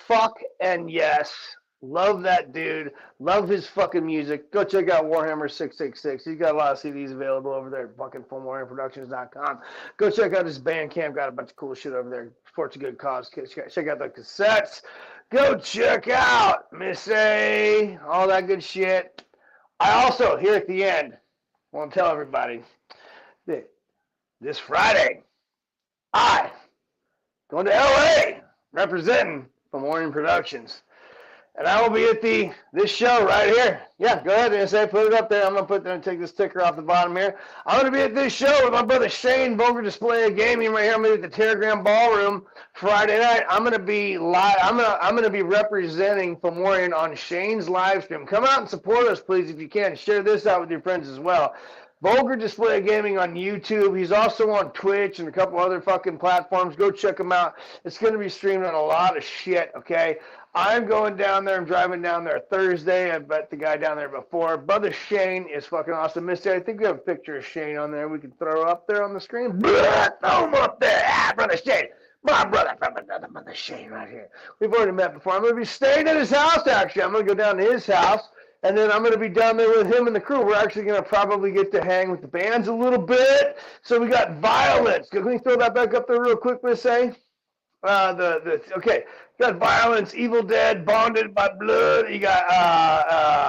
Fuck and yes. Love that dude. Love his fucking music. Go check out Warhammer 666. He's got a lot of CDs available over there at fucking FullWarhammerProductions.com. Go check out his Bandcamp. Got a bunch of cool shit over there. Supports a good cause. Check out the cassettes. Go check out Miss A. All that good shit. I also, here at the end, want to tell everybody that this Friday, I going to LA representing Warhammer Productions. And I will be at this show right here. Yeah, go ahead and say, put it up there. I'm going to take this sticker off the bottom here. I'm going to be at this show with my brother Shane, Vulgar Display of Gaming right here. I'm going to be at the Telegram Ballroom Friday night. I'm going to be live. I'm going to be representing Fomorian on Shane's live stream. Come out and support us, please, if you can. Share this out with your friends as well. Vulgar Display of Gaming on YouTube. He's also on Twitch and a couple other fucking platforms. Go check him out. It's going to be streamed on a lot of shit, okay? I'm going down there. I'm driving down there Thursday. I met the guy down there before. Brother Shane is fucking awesome. Mister, I think we have a picture of Shane on there we can throw up there on the screen. Throw him up there. Ah, Brother Shane. My brother from another mother Shane right here. We've already met before. I'm going to be staying at his house, actually. I'm going to go down to his house And then I'm going to be down there with him and the crew. We're actually going to probably get to hang with the bands a little bit. So we got Violence. Can we throw that back up there real quick, Miss A? Okay, you got Violence, Evil Dead, Bonded by Blood. You got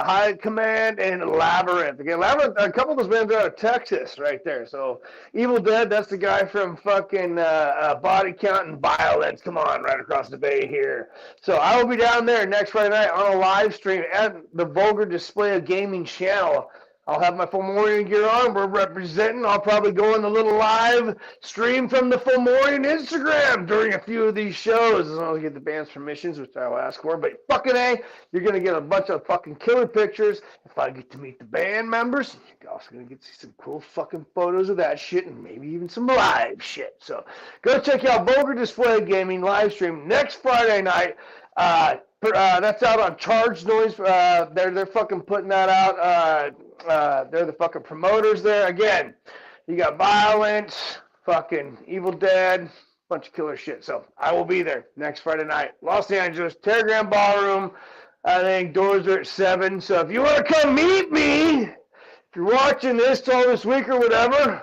High Command and Labyrinth. Again, Labyrinth. A couple of those bands are out of Texas, right there. So Evil Dead, that's the guy from fucking Body Count and Violence. Come on, right across the bay here. So I will be down there next Friday night on a live stream at the Vulgar Display of Gaming channel. I'll have my Fomorian gear on. We're representing. I'll probably go on the little live stream from the Fomorian Instagram during a few of these shows. As long as I get the band's permissions, which I'll ask for. But fucking A, you're going to get a bunch of fucking killer pictures. If I get to meet the band members, you're also going to get to see some cool fucking photos of that shit and maybe even some live shit. So go check out Vulgar Display Gaming live stream next Friday night. That's out on Charged Noise. They're fucking putting that out. They're the fucking promoters there. Again, you got Violence, fucking Evil Dead, bunch of killer shit. So I will be there next Friday night. Los Angeles, Telegram Ballroom. I think doors are at 7. So if you want to come meet me, if you're watching this all this week or whatever,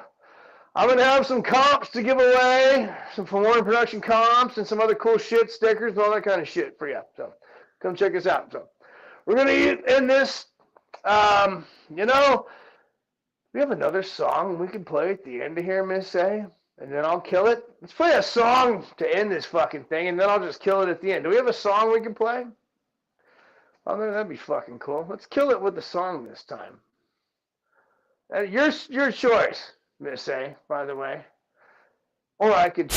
I'm going to have some comps to give away, some Fomorian production comps and some other cool shit, stickers and all that kind of shit for you. So come check us out. So we're going to end this. We have another song we can play at the end of here, Miss A, and then I'll kill it. Let's play a song to end this fucking thing, and then I'll just kill it at the end. Do we have a song we can play? Oh, that'd be fucking cool. Let's kill it with the song this time. Your choice, Miss A, by the way. Or I could...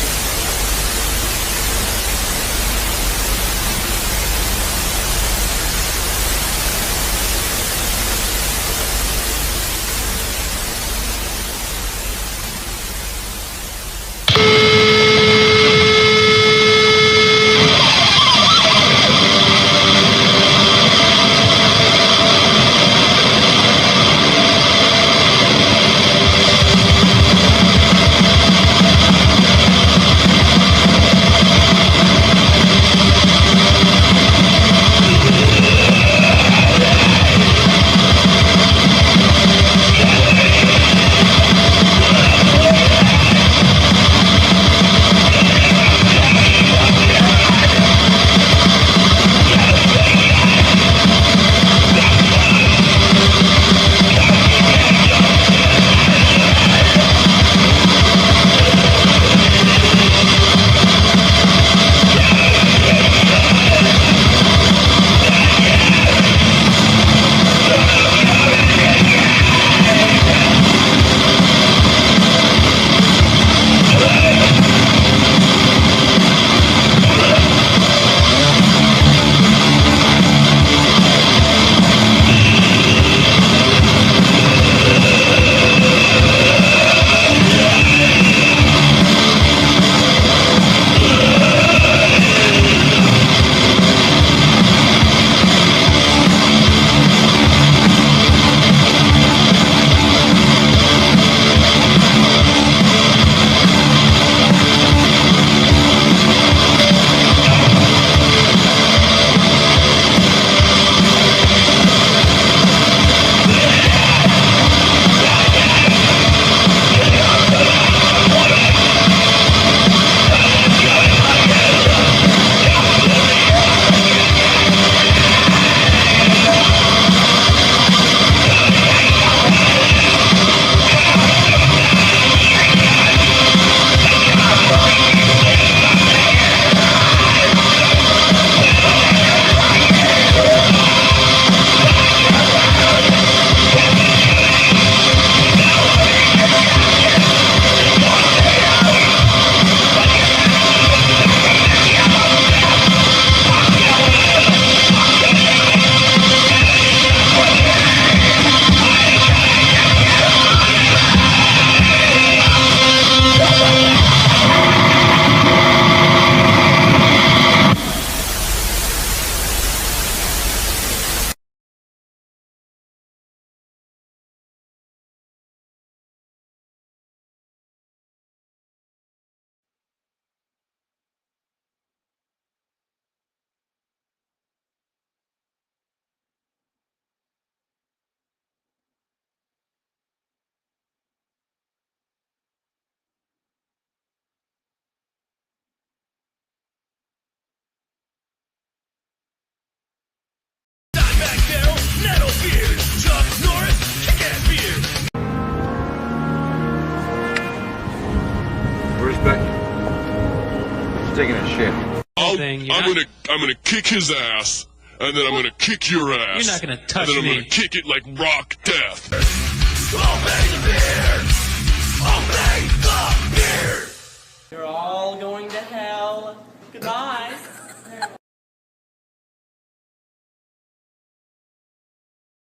taking a shit. I'm gonna kick his ass, and then I'm gonna kick your ass. You're not gonna touch and then me. I'm gonna kick it like rock death. Oh, baby,